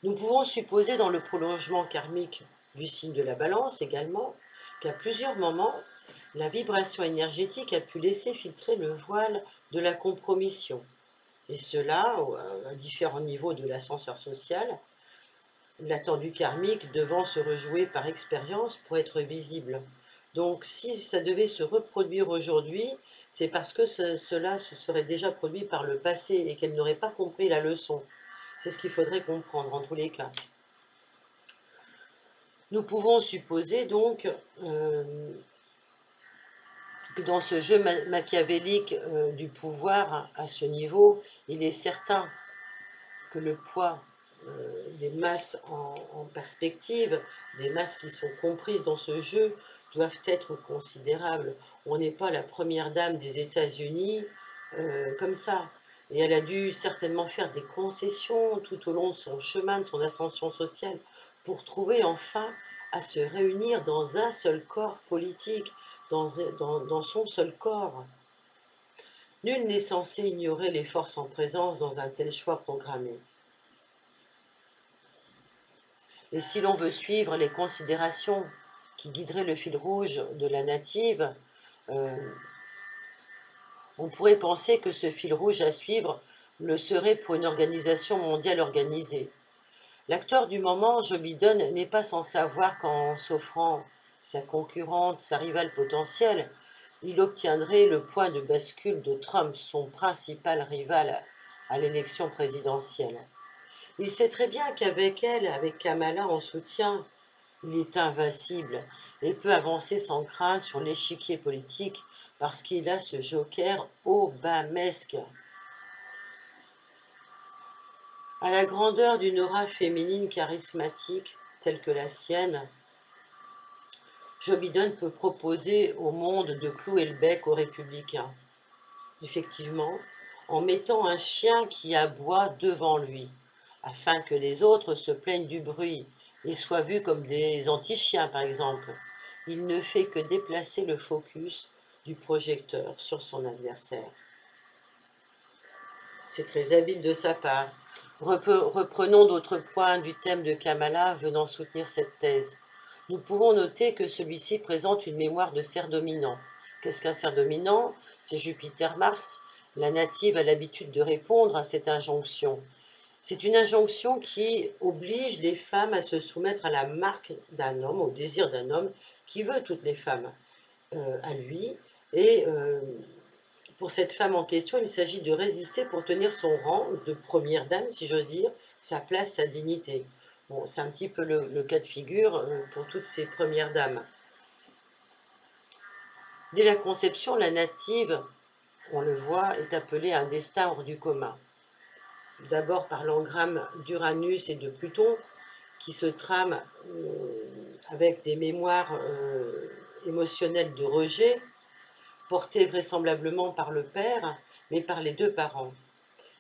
Nous pouvons supposer dans le prolongement karmique du signe de la balance également qu'à plusieurs moments, la vibration énergétique a pu laisser filtrer le voile de la compromission. Et cela à différents niveaux de l'ascenseur social, l'attendu karmique devant se rejouer par expérience pour être visible. Donc si ça devait se reproduire aujourd'hui, c'est parce que cela se serait déjà produit par le passé et qu'elle n'aurait pas compris la leçon. C'est ce qu'il faudrait comprendre en tous les cas. Nous pouvons supposer donc que dans ce jeu machiavélique du pouvoir à ce niveau, il est certain que le poids des masses en perspective, des masses qui sont comprises dans ce jeu, doivent être considérables. On n'est pas la première dame des États-Unis comme ça. Et elle a dû certainement faire des concessions tout au long de son chemin, de son ascension sociale, pour trouver enfin à se réunir dans un seul corps politique, dans son seul corps. Nul n'est censé ignorer les forces en présence dans un tel choix programmé. Et si l'on veut suivre les considérations qui guideraient le fil rouge de la native, euh, on pourrait penser que ce fil rouge à suivre le serait pour une organisation mondiale organisée. L'acteur du moment, Joe Biden, n'est pas sans savoir qu'en s'offrant sa concurrente, sa rivale potentielle, il obtiendrait le point de bascule de Trump, son principal rival à l'élection présidentielle. Il sait très bien qu'avec elle, avec Kamala en soutien, il est invincible et peut avancer sans crainte sur l'échiquier politique parce qu'il a ce joker obamesque. À la grandeur d'une aura féminine charismatique telle que la sienne, Joe Biden peut proposer au monde de clouer le bec aux républicains. Effectivement, en mettant un chien qui aboie devant lui, afin que les autres se plaignent du bruit et soient vus comme des anti-chiens, par exemple. Il ne fait que déplacer le focus du projecteur sur son adversaire. C'est très habile de sa part. Reprenons d'autres points du thème de Kamala venant soutenir cette thèse. Nous pouvons noter que celui-ci présente une mémoire de cerf dominant. Qu'est-ce qu'un cerf dominant? C'est Jupiter-Mars. La native a l'habitude de répondre à cette injonction. C'est une injonction qui oblige les femmes à se soumettre à la marque d'un homme, au désir d'un homme qui veut toutes les femmes à lui. Et pour cette femme en question, il s'agit de résister pour tenir son rang de première dame, si j'ose dire, sa place, sa dignité. Bon, c'est un petit peu le cas de figure pour toutes ces premières dames. Dès la conception, la native, on le voit, est appelée à un destin hors du commun. D'abord par l'engramme d'Uranus et de Pluton, qui se trame avec des mémoires émotionnelles de rejet, portées vraisemblablement par le père, mais par les deux parents.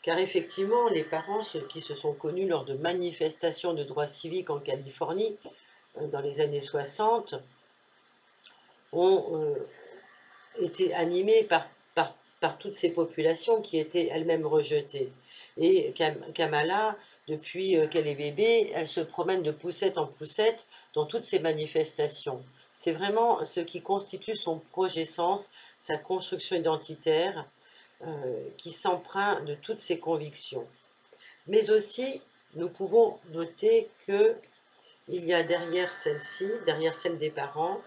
Car effectivement, les parents, ceux qui se sont connus lors de manifestations de droits civiques en Californie, dans les années 60, ont été animés par toutes ces populations qui étaient elles-mêmes rejetées. Et Kamala, depuis qu'elle est bébé, elle se promène de poussette en poussette dans toutes ces manifestations. C'est vraiment ce qui constitue son projet-sens, sa construction identitaire, qui s'empreint de toutes ses convictions. Mais aussi, nous pouvons noter qu'il y a derrière celle-ci, derrière celle des parents,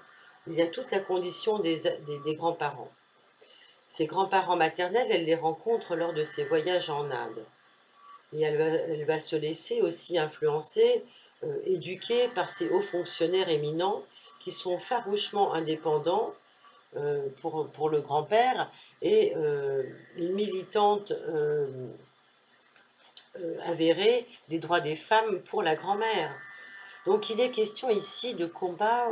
il y a toute la condition des grands-parents. Ses grands-parents maternels, elle les rencontre lors de ses voyages en Inde. Et elle va se laisser aussi influencer, éduquer par ces hauts fonctionnaires éminents qui sont farouchement indépendants pour le grand-père et une militante avérée des droits des femmes pour la grand-mère. Donc il est question ici de combat,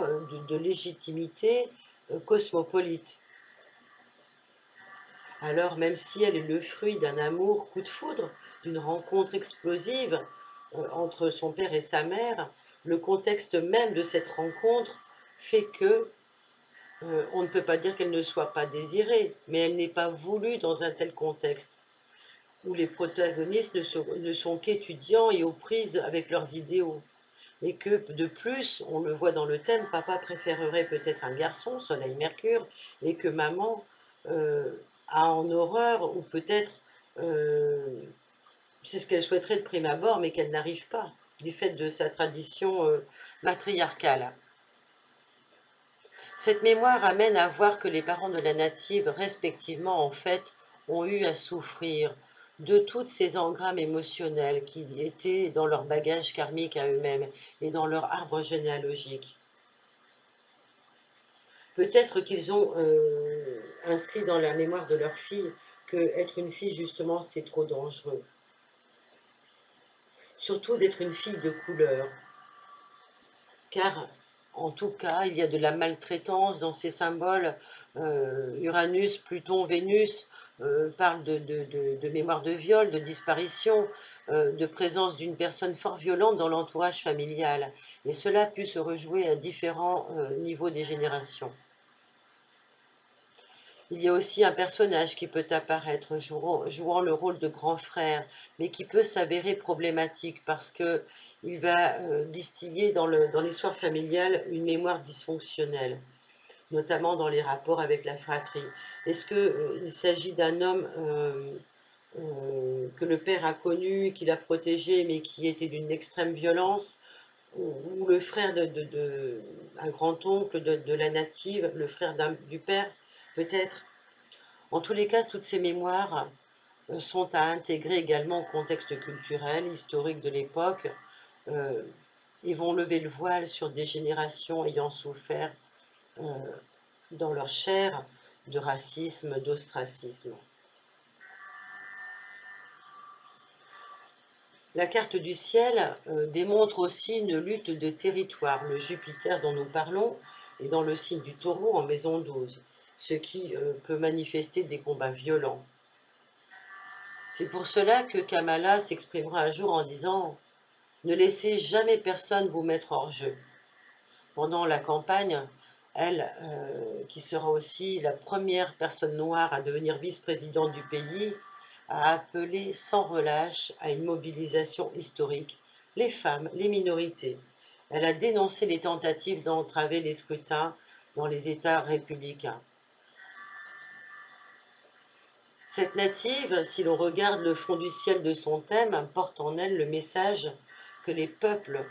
de légitimité cosmopolite. Alors même si elle est le fruit d'un amour coup de foudre, d'une rencontre explosive entre son père et sa mère, le contexte même de cette rencontre fait que on ne peut pas dire qu'elle ne soit pas désirée, mais elle n'est pas voulue dans un tel contexte où les protagonistes ne sont qu'étudiants et aux prises avec leurs idéaux. Et que de plus, on le voit dans le thème, papa préférerait peut-être un garçon, Soleil Mercure, et que maman a en horreur, ou peut-être c'est ce qu'elle souhaiterait de prime abord, mais qu'elle n'arrive pas, du fait de sa tradition matriarcale. Cette mémoire amène à voir que les parents de la native, respectivement, en fait, ont eu à souffrir de toutes ces engrammes émotionnels qui étaient dans leur bagage karmique à eux-mêmes et dans leur arbre généalogique. Peut-être qu'ils ont inscrit dans la mémoire de leur fille que être une fille, justement, c'est trop dangereux. Surtout d'être une fille de couleur. Car, en tout cas, il y a de la maltraitance dans ces symboles, Uranus, Pluton, Vénus, parle de mémoire de viol, de disparition, de présence d'une personne fort violente dans l'entourage familial. Et cela a pu se rejouer à différents niveaux des générations. Il y a aussi un personnage qui peut apparaître jouant le rôle de grand frère, mais qui peut s'avérer problématique parce qu'il va distiller dans l'histoire familiale une mémoire dysfonctionnelle, notamment dans les rapports avec la fratrie. Est-ce qu'il s'agit d'un homme que le père a connu, qu'il a protégé, mais qui était d'une extrême violence, ou le frère un grand-oncle de la native, le frère du père, peut-être? En tous les cas, toutes ces mémoires sont à intégrer également au contexte culturel, historique de l'époque, euh, et vont lever le voile sur des générations ayant souffert euh, dans leur chair de racisme, d'ostracisme. La carte du ciel démontre aussi une lutte de territoire. Le Jupiter dont nous parlons est dans le signe du Taureau en maison 12, ce qui peut manifester des combats violents. C'est pour cela que Kamala s'exprimera un jour en disant « Ne laissez jamais personne vous mettre hors jeu ». Pendant la campagne, elle, qui sera aussi la première personne noire à devenir vice-présidente du pays, a appelé sans relâche à une mobilisation historique les femmes, les minorités. Elle a dénoncé les tentatives d'entraver les scrutins dans les États républicains. Cette native, si l'on regarde le fond du ciel de son thème, porte en elle le message que les peuples,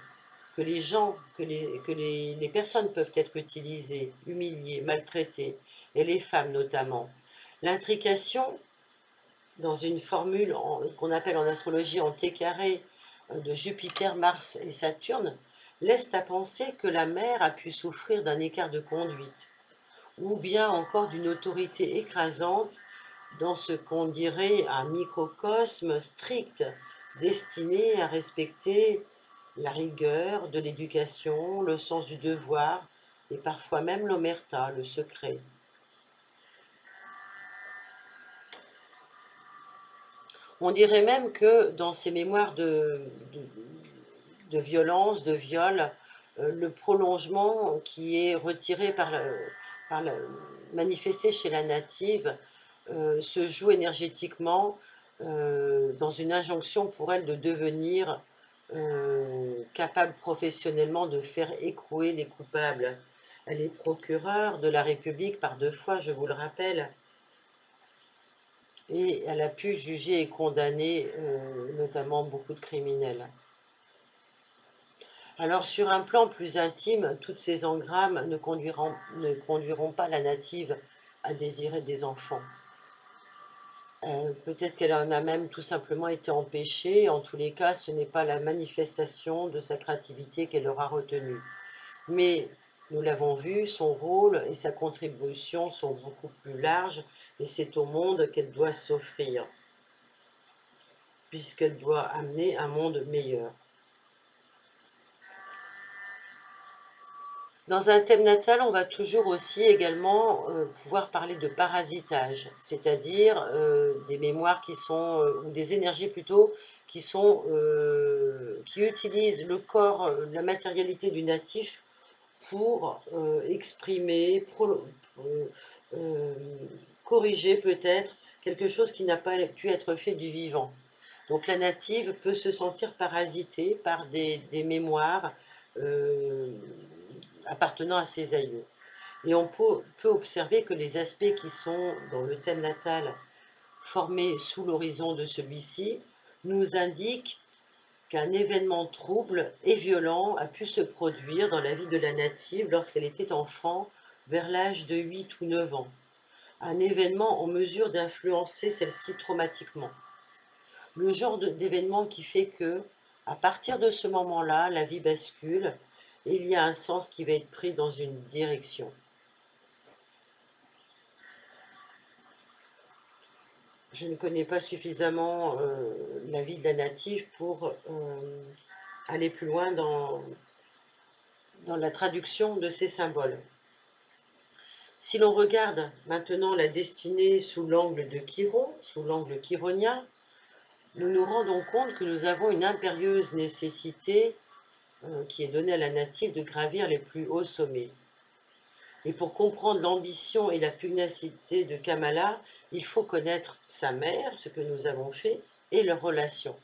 que les gens, que les personnes peuvent être utilisées, humiliées, maltraitées, et les femmes notamment. L'intrication, dans une formule qu'on appelle en astrologie en T carré de Jupiter, Mars et Saturne, laisse à penser que la mère a pu souffrir d'un écart de conduite, ou bien encore d'une autorité écrasante dans ce qu'on dirait un microcosme strict, destiné à respecter la rigueur de l'éducation, le sens du devoir et parfois même l'omerta, le secret. On dirait même que dans ces mémoires de violence, de viol, le prolongement qui est retiré manifesté chez la native se joue énergétiquement dans une injonction pour elle de devenir capable professionnellement de faire écrouer les coupables. Elle est procureure de la République par 2 fois, je vous le rappelle, et elle a pu juger et condamner notamment beaucoup de criminels. Alors sur un plan plus intime, toutes ces engrammes ne conduiront pas la native à désirer des enfants. Peut-être qu'elle en a même tout simplement été empêchée. En tous les cas, ce n'est pas la manifestation de sa créativité qu'elle aura retenue. Mais nous l'avons vu, son rôle et sa contribution sont beaucoup plus larges et c'est au monde qu'elle doit s'offrir, puisqu'elle doit amener un monde meilleur. Dans un thème natal, on va toujours aussi également pouvoir parler de parasitage, c'est-à-dire des mémoires qui sont, ou des énergies plutôt, qui utilisent le corps, la matérialité du natif pour exprimer, corriger peut-être quelque chose qui n'a pas pu être fait du vivant. Donc la native peut se sentir parasitée par des mémoires appartenant à ses aïeux. Et on peut observer que les aspects qui sont dans le thème natal formés sous l'horizon de celui-ci nous indiquent qu'un événement trouble et violent a pu se produire dans la vie de la native lorsqu'elle était enfant, vers l'âge de 8 ou 9 ans. Un événement en mesure d'influencer celle-ci traumatiquement. Le genre d'événement qui fait que, à partir de ce moment-là, la vie bascule et il y a un sens qui va être pris dans une direction. Je ne connais pas suffisamment la vie de la native pour aller plus loin dans la traduction de ces symboles. Si l'on regarde maintenant la destinée sous l'angle de Chiron, sous l'angle chironien, nous nous rendons compte que nous avons une impérieuse nécessité qui est donnée à la native de gravir les plus hauts sommets. Et pour comprendre l'ambition et la pugnacité de Kamala, il faut connaître sa mère, ce que nous avons fait, et leurs relations.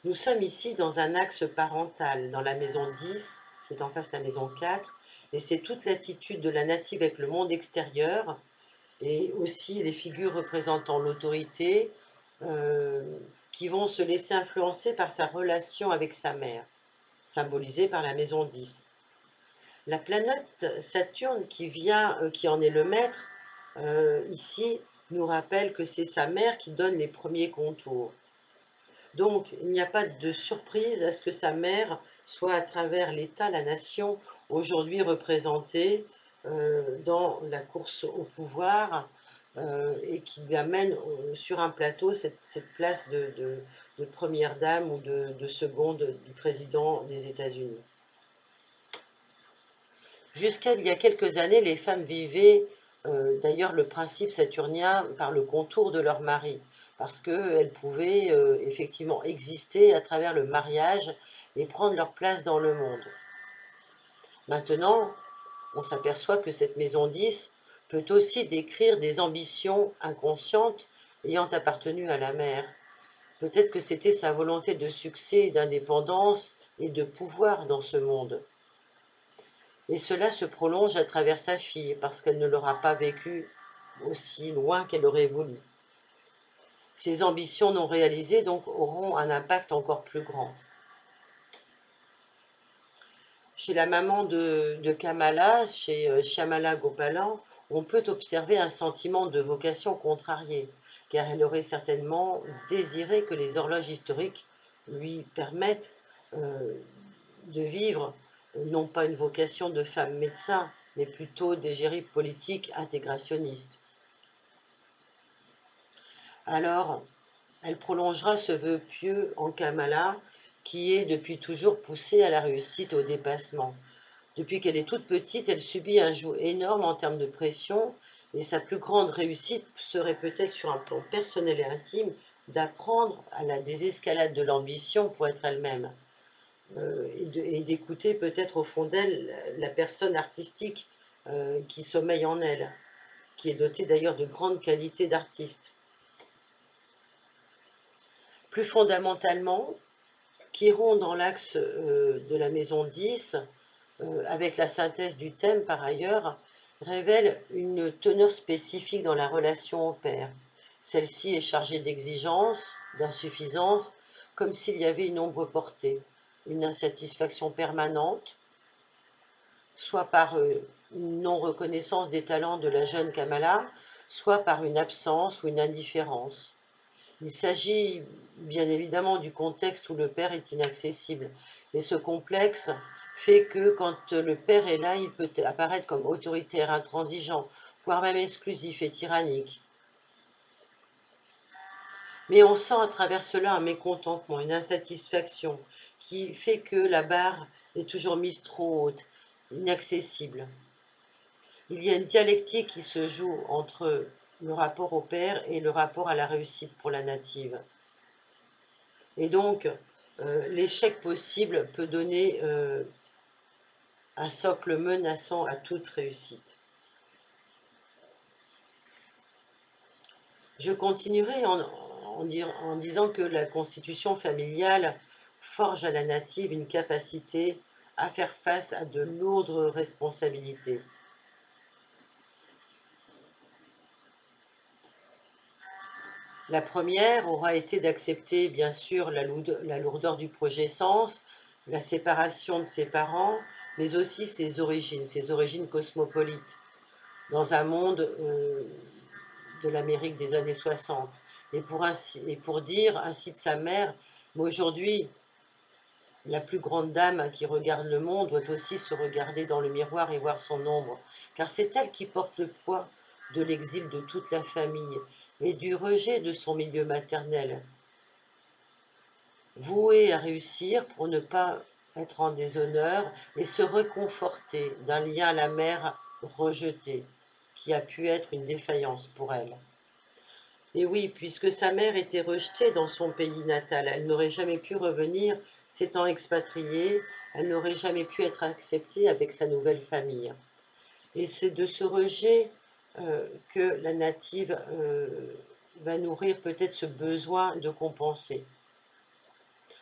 Nous sommes ici dans un axe parental, dans la maison 10, qui est en face de la maison 4, et c'est toute l'attitude de la native avec le monde extérieur, et aussi les figures représentant l'autorité, qui vont se laisser influencer par sa relation avec sa mère, symbolisée par la maison 10. La planète Saturne qui en est le maître, ici, nous rappelle que c'est sa mère qui donne les premiers contours. Donc, il n'y a pas de surprise à ce que sa mère soit à travers l'État, la nation, aujourd'hui représentée dans la course au pouvoir et qui lui amène sur un plateau cette place de première dame ou de seconde du président des États-Unis. Jusqu'à il y a quelques années, les femmes vivaient d'ailleurs le principe saturnien par le contour de leur mari, parce qu'elles pouvaient effectivement exister à travers le mariage et prendre leur place dans le monde. Maintenant, on s'aperçoit que cette maison 10 peut aussi décrire des ambitions inconscientes ayant appartenu à la mère. Peut-être que c'était sa volonté de succès, d'indépendance et de pouvoir dans ce monde. Et cela se prolonge à travers sa fille, parce qu'elle ne l'aura pas vécu aussi loin qu'elle aurait voulu. Ses ambitions non réalisées donc auront un impact encore plus grand. Chez la maman de Kamala, chez Shyamala Gopalan, on peut observer un sentiment de vocation contrariée, car elle aurait certainement désiré que les horloges historiques lui permettent de vivre non pas une vocation de femme médecin, mais plutôt d'égérie politique intégrationniste. Alors, elle prolongera ce vœu pieux en Kamala, qui est depuis toujours poussée à la réussite, au dépassement. Depuis qu'elle est toute petite, elle subit un joug énorme en termes de pression, et sa plus grande réussite serait peut-être sur un plan personnel et intime d'apprendre à la désescalade de l'ambition pour être elle-même. Et d'écouter peut-être au fond d'elle la personne artistique qui sommeille en elle, qui est dotée d'ailleurs de grandes qualités d'artiste. Plus fondamentalement, Chiron dans l'axe de la maison 10, avec la synthèse du thème par ailleurs, révèle une teneur spécifique dans la relation au père. Celle-ci est chargée d'exigence, d'insuffisance, comme s'il y avait une ombre portée, une insatisfaction permanente, soit par une non-reconnaissance des talents de la jeune Kamala, soit par une absence ou une indifférence. Il s'agit bien évidemment du contexte où le père est inaccessible. Et ce complexe fait que quand le père est là, il peut apparaître comme autoritaire, intransigeant, voire même exclusif et tyrannique. Mais on sent à travers cela un mécontentement, une insatisfaction qui fait que la barre est toujours mise trop haute, inaccessible. Il y a une dialectique qui se joue entre le rapport au père et le rapport à la réussite pour la native. Et donc, l'échec possible peut donner un socle menaçant à toute réussite. Je continuerai en disant que la constitution familiale forge à la native une capacité à faire face à de lourdes responsabilités. La première aura été d'accepter, bien sûr, la lourdeur du projet Sens, la séparation de ses parents, mais aussi ses origines cosmopolites, dans un monde de l'Amérique des années 60. Et pour dire ainsi de sa mère, mais aujourd'hui, la plus grande dame qui regarde le monde doit aussi se regarder dans le miroir et voir son ombre, car c'est elle qui porte le poids de l'exil de toute la famille et du rejet de son milieu maternel. Vouée à réussir pour ne pas être en déshonneur et se reconforter d'un lien à la mère rejetée, qui a pu être une défaillance pour elle. Et oui, puisque sa mère était rejetée dans son pays natal, elle n'aurait jamais pu revenir, s'étant expatriée, elle n'aurait jamais pu être acceptée avec sa nouvelle famille. Et c'est de ce rejet que la native va nourrir peut-être ce besoin de compenser.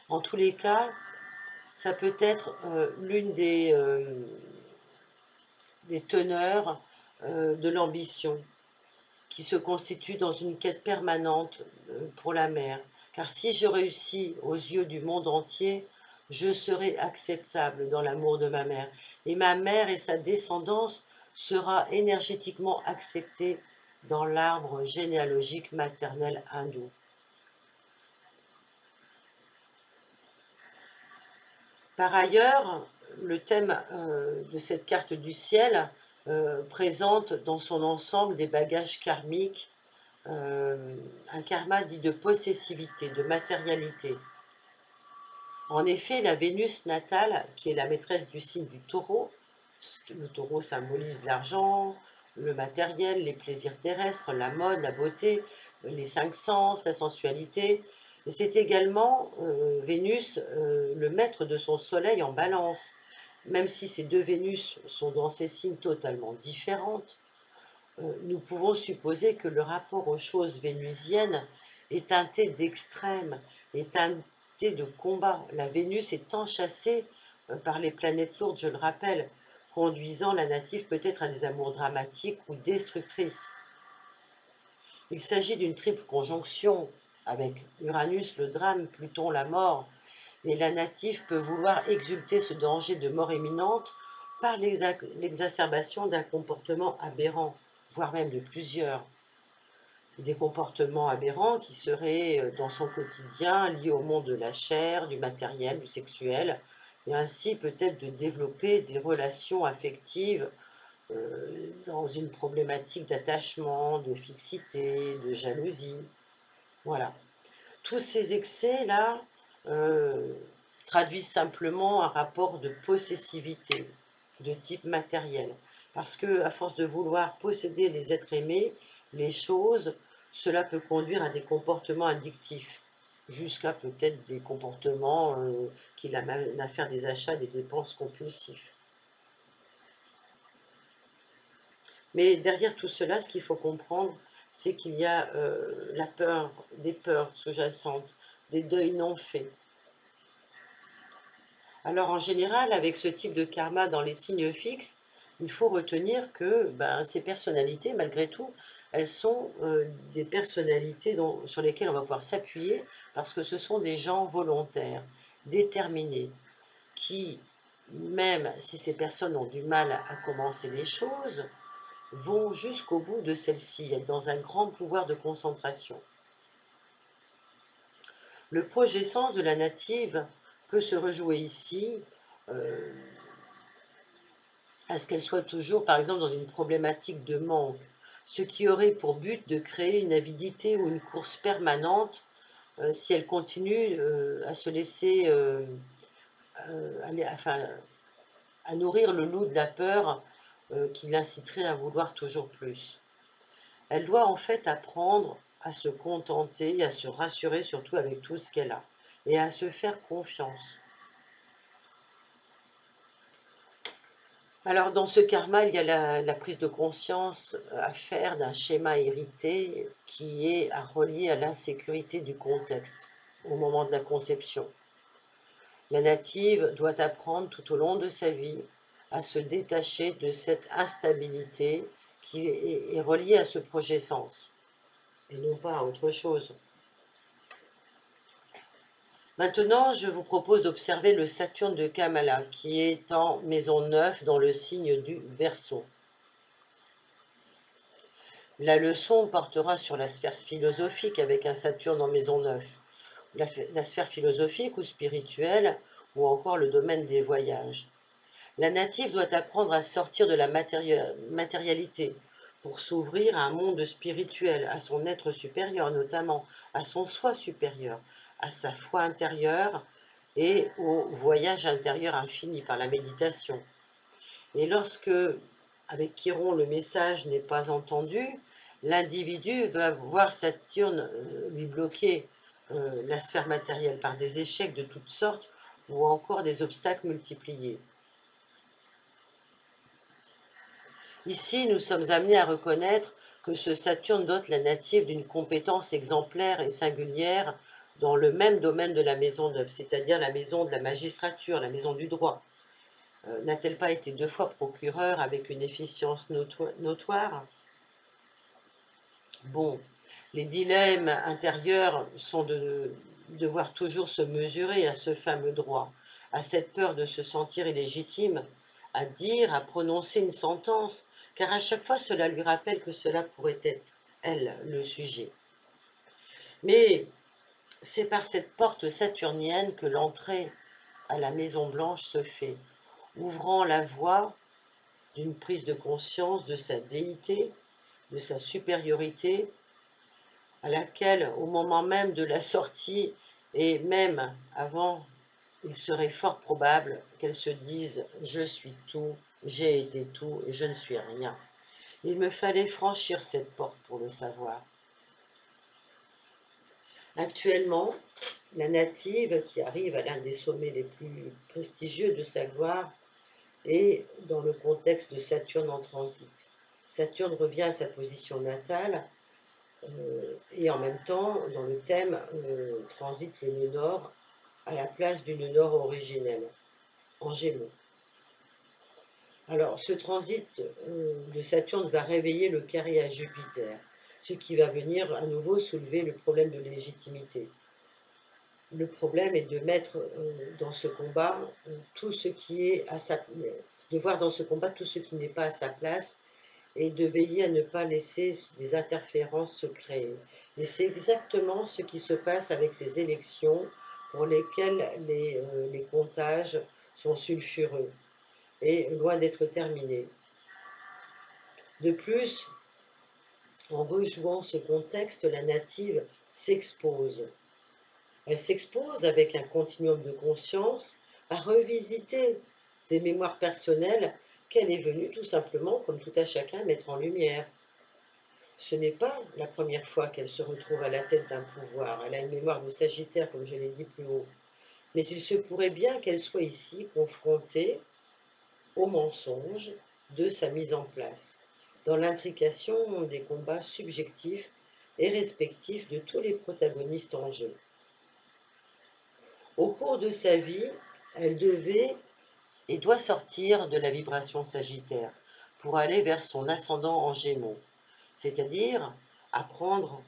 En tous les cas, ça peut être l'une des teneurs de l'ambition qui se constitue dans une quête permanente pour la mère. Car si je réussis aux yeux du monde entier, je serai acceptable dans l'amour de ma mère. Et ma mère et sa descendance sera énergétiquement acceptée dans l'arbre généalogique maternel hindou. Par ailleurs, le thème de cette carte du ciel présente dans son ensemble des bagages karmiques, un karma dit de possessivité, de matérialité. En effet, la Vénus natale, qui est la maîtresse du signe du taureau, le taureau symbolise l'argent, le matériel, les plaisirs terrestres, la mode, la beauté, les cinq sens, la sensualité. C'est également Vénus, le maître de son soleil en balance. Même si ces deux Vénus sont dans ces signes totalement différentes, nous pouvons supposer que le rapport aux choses vénusiennes est teinté d'extrême, est teinté de combat. La Vénus est enchâssée par les planètes lourdes, je le rappelle, conduisant la native peut-être à des amours dramatiques ou destructrices. Il s'agit d'une triple conjonction avec Uranus, le drame, Pluton, la mort, et la native peut vouloir exulter ce danger de mort imminente par l'exacerbation d'un comportement aberrant, voire même de plusieurs. Des comportements aberrants qui seraient dans son quotidien liés au monde de la chair, du matériel, du sexuel, et ainsi peut-être de développer des relations affectives dans une problématique d'attachement, de fixité, de jalousie. Voilà. Tous ces excès-là traduisent simplement un rapport de possessivité de type matériel. Parce que, à force de vouloir posséder les êtres aimés, les choses, cela peut conduire à des comportements addictifs, jusqu'à peut-être des comportements qui l'amènent à faire des achats, des dépenses compulsifs. Mais derrière tout cela, ce qu'il faut comprendre, c'est qu'il y a la peur, des peurs sous-jacentes, des deuils non faits. Alors en général, avec ce type de karma dans les signes fixes, il faut retenir que ces personnalités, malgré tout, elles sont des personnalités sur lesquelles on va pouvoir s'appuyer parce que ce sont des gens volontaires, déterminés, qui, même si ces personnes ont du mal à commencer les choses, vont jusqu'au bout de celle-ci, être dans un grand pouvoir de concentration. Le projet sens de la native peut se rejouer ici, à ce qu'elle soit toujours, par exemple, dans une problématique de manque, ce qui aurait pour but de créer une avidité ou une course permanente si elle continue à se laisser à nourrir le loup de la peur qui l'inciterait à vouloir toujours plus. Elle doit en fait apprendre à se contenter, à se rassurer surtout avec tout ce qu'elle a, et à se faire confiance. Alors dans ce karma, il y a la prise de conscience à faire d'un schéma hérité qui est à relier à l'insécurité du contexte au moment de la conception. La native doit apprendre tout au long de sa vie à se détacher de cette instabilité qui est reliée à ce projet sens, et non pas à autre chose. Maintenant, je vous propose d'observer le Saturne de Kamala, qui est en maison 9 dans le signe du Verseau. La leçon portera sur la sphère philosophique avec un Saturne en maison 9, la sphère philosophique ou spirituelle, ou encore le domaine des voyages. La native doit apprendre à sortir de la matérialité pour s'ouvrir à un monde spirituel, à son être supérieur notamment, à son soi supérieur, à sa foi intérieure et au voyage intérieur infini par la méditation. Et lorsque avec Chiron, le message n'est pas entendu, l'individu va voir Saturne lui bloquer la sphère matérielle par des échecs de toutes sortes ou encore des obstacles multipliés. Ici, nous sommes amenés à reconnaître que ce Saturne dote la native d'une compétence exemplaire et singulière dans le même domaine de la maison 9, c'est-à-dire la maison de la magistrature, la maison du droit. N'a-t-elle pas été 2 fois procureure avec une efficience notoire? Bon, les dilemmes intérieurs sont de devoir toujours se mesurer à ce fameux droit, à cette peur de se sentir illégitime, à dire, à prononcer une sentence, car à chaque fois cela lui rappelle que cela pourrait être, elle, le sujet. Mais c'est par cette porte saturnienne que l'entrée à la Maison Blanche se fait, ouvrant la voie d'une prise de conscience de sa déité, de sa supériorité, à laquelle, au moment même de la sortie, et même avant, il serait fort probable qu'elle se dise « Je suis tout, j'ai été tout et je ne suis rien ». Il me fallait franchir cette porte pour le savoir. Actuellement, la native, qui arrive à l'un des sommets les plus prestigieux de sa gloire, est dans le contexte de Saturne en transit. Saturne revient à sa position natale, et en même temps, dans le thème, transite le nœud nord à la place du nœud nord originel, en Gémeaux. Alors, ce transit de Saturne va réveiller le carré à Jupiter, ce qui va venir à nouveau soulever le problème de légitimité. Le problème est de mettre dans ce combat tout ce qui est à sa de voir dans ce combat tout ce qui n'est pas à sa place et de veiller à ne pas laisser des interférences se créer. Et c'est exactement ce qui se passe avec ces élections pour lesquelles les comptages sont sulfureux et loin d'être terminés. De plus, en rejouant ce contexte, la native s'expose. Elle s'expose avec un continuum de conscience à revisiter des mémoires personnelles qu'elle est venue tout simplement, comme tout à chacun, mettre en lumière. Ce n'est pas la première fois qu'elle se retrouve à la tête d'un pouvoir. Elle a une mémoire de Sagittaire, comme je l'ai dit plus haut. Mais il se pourrait bien qu'elle soit ici confrontée au mensonge de sa mise en place, dans l'intrication des combats subjectifs et respectifs de tous les protagonistes en jeu. Au cours de sa vie, elle devait et doit sortir de la vibration sagittaire pour aller vers son ascendant en Gémeaux, c'est-à-dire apprendre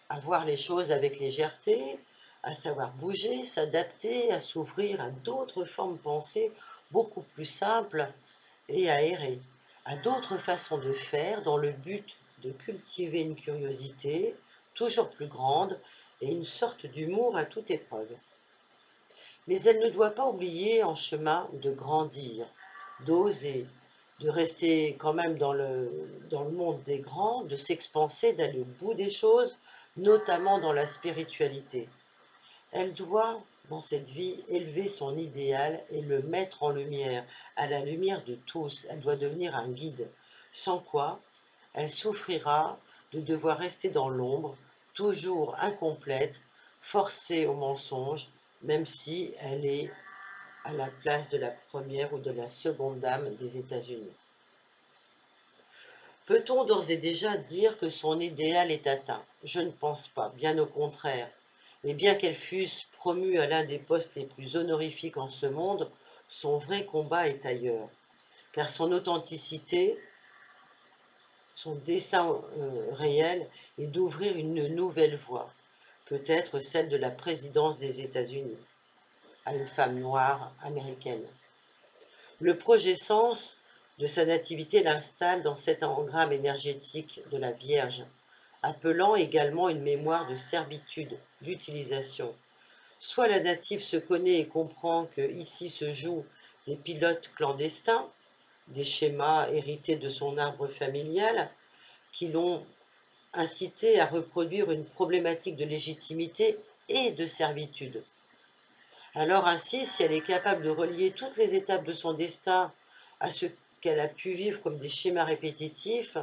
à voir les choses avec légèreté, à savoir bouger, s'adapter, à s'ouvrir à d'autres formes pensées beaucoup plus simples et aérées, à d'autres façons de faire dans le but de cultiver une curiosité toujours plus grande et une sorte d'humour à toute épreuve. Mais elle ne doit pas oublier en chemin de grandir, d'oser, de rester quand même dans le monde des grands, de s'expanser, d'aller au bout des choses, notamment dans la spiritualité. Elle doit, dans cette vie, élever son idéal et le mettre en lumière, à la lumière de tous. Elle doit devenir un guide, sans quoi elle souffrira de devoir rester dans l'ombre, toujours incomplète, forcée au mensonge, même si elle est à la place de la première ou de la seconde dame des États-Unis. Peut-on d'ores et déjà dire que son idéal est atteint? Je ne pense pas, bien au contraire. Et bien qu'elle fût promue à l'un des postes les plus honorifiques en ce monde, son vrai combat est ailleurs, car son authenticité, son dessein réel est d'ouvrir une nouvelle voie, peut-être celle de la présidence des États-Unis, à une femme noire américaine. Le projet sens de sa nativité l'installe dans cet engramme énergétique de la Vierge, appelant également une mémoire de servitude, d'utilisation. Soit la native se connaît et comprend que ici se jouent des pilotes clandestins, des schémas hérités de son arbre familial, qui l'ont incité à reproduire une problématique de légitimité et de servitude. Alors ainsi, si elle est capable de relier toutes les étapes de son destin à ce qu'elle a pu vivre comme des schémas répétitifs,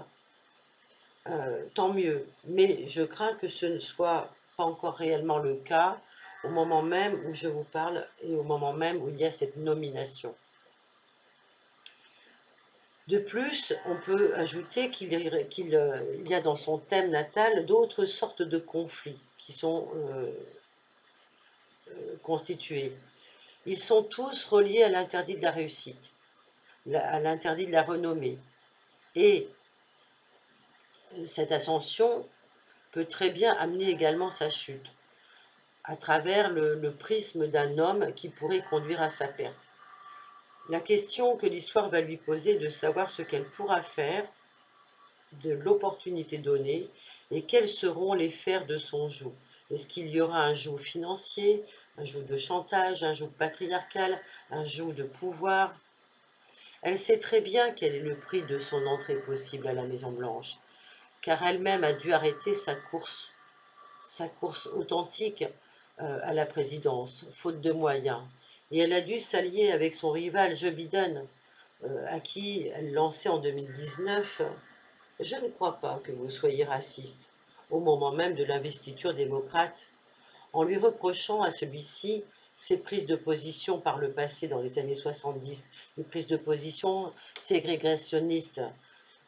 tant mieux. Mais je crains que ce ne soit pas encore réellement le cas au moment même où je vous parle et au moment même où il y a cette nomination. De plus, on peut ajouter qu'il y a dans son thème natal d'autres sortes de conflits qui sont constitués. Ils sont tous reliés à l'interdit de la réussite, à l'interdit de la renommée. Et cette ascension peut très bien amener également sa chute, à travers le prisme d'un homme qui pourrait conduire à sa perte. La question que l'histoire va lui poser est de savoir ce qu'elle pourra faire de l'opportunité donnée et quels seront les fers de son joug. Est-ce qu'il y aura un joug financier, un joug de chantage, un joug patriarcal, un joug de pouvoir? Elle sait très bien quel est le prix de son entrée possible à la Maison-Blanche, car elle-même a dû arrêter sa course authentique à la présidence, faute de moyens. Et elle a dû s'allier avec son rival Joe Biden, à qui elle lançait en 2019 je ne crois pas que vous soyez raciste, au moment même de l'investiture démocrate, en lui reprochant à celui-ci ses prises de position par le passé dans les années 70, des prises de position ségrégationnistes,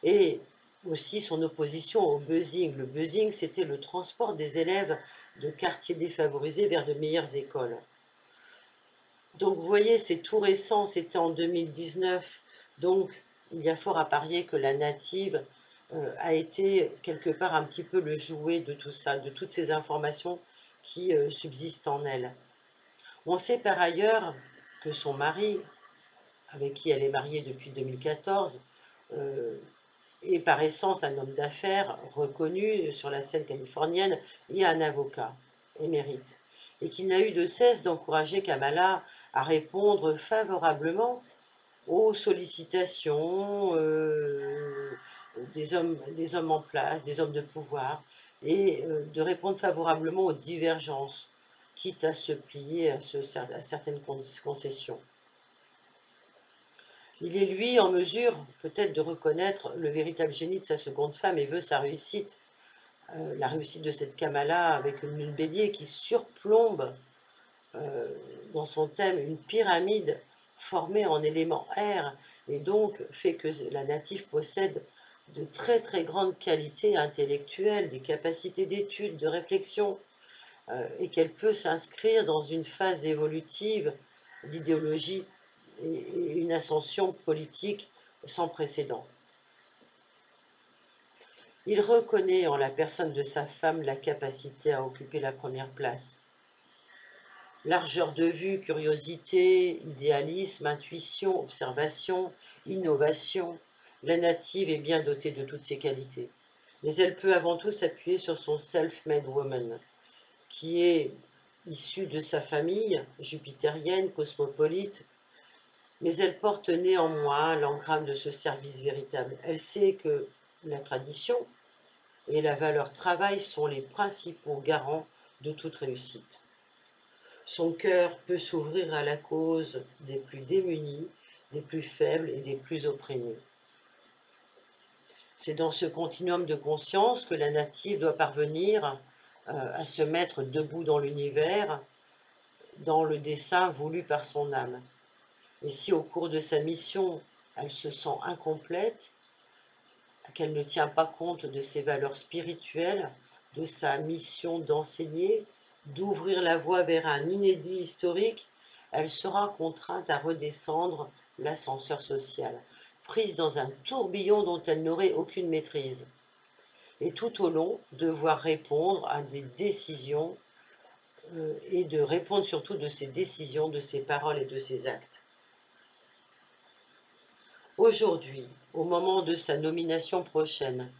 et aussi son opposition au buzzing. Le buzzing, c'était le transport des élèves de quartiers défavorisés vers de meilleures écoles. Donc vous voyez, c'est tout récent, c'était en 2019, donc il y a fort à parier que la native a été quelque part un petit peu le jouet de tout ça, de toutes ces informations qui subsistent en elle. On sait par ailleurs que son mari, avec qui elle est mariée depuis 2014, est par essence un homme d'affaires reconnu sur la scène californienne et un avocat émérite, et qu'il n'a eu de cesse d'encourager Kamala à répondre favorablement aux sollicitations des hommes en place, des hommes de pouvoir, et de répondre favorablement aux divergences, quitte à se plier à certaines concessions. Il est, lui, en mesure peut-être de reconnaître le véritable génie de sa seconde femme et veut sa réussite, la réussite de cette Kamala avec une lune bélier qui surplombe dans son thème une pyramide formée en éléments air et donc fait que la native possède de très très grandes qualités intellectuelles, des capacités d'étude, de réflexion, et qu'elle peut s'inscrire dans une phase évolutive d'idéologie et une ascension politique sans précédent. Il reconnaît en la personne de sa femme la capacité à occuper la première place. Largeur de vue, curiosité, idéalisme, intuition, observation, innovation, la native est bien dotée de toutes ces qualités. Mais elle peut avant tout s'appuyer sur son self-made woman, qui est issue de sa famille jupitérienne, cosmopolite, mais elle porte néanmoins l'engramme de ce service véritable. Elle sait que la tradition et la valeur travail sont les principaux garants de toute réussite. Son cœur peut s'ouvrir à la cause des plus démunis, des plus faibles et des plus opprimés. C'est dans ce continuum de conscience que la native doit parvenir à se mettre debout dans l'univers, dans le dessein voulu par son âme. Et si au cours de sa mission, elle se sent incomplète, qu'elle ne tient pas compte de ses valeurs spirituelles, de sa mission d'enseigner, d'ouvrir la voie vers un inédit historique, elle sera contrainte à redescendre l'ascenseur social, prise dans un tourbillon dont elle n'aurait aucune maîtrise, et tout au long devoir répondre à des décisions et de répondre surtout de ses décisions, de ses paroles et de ses actes. Aujourd'hui, au moment de sa nomination prochaine,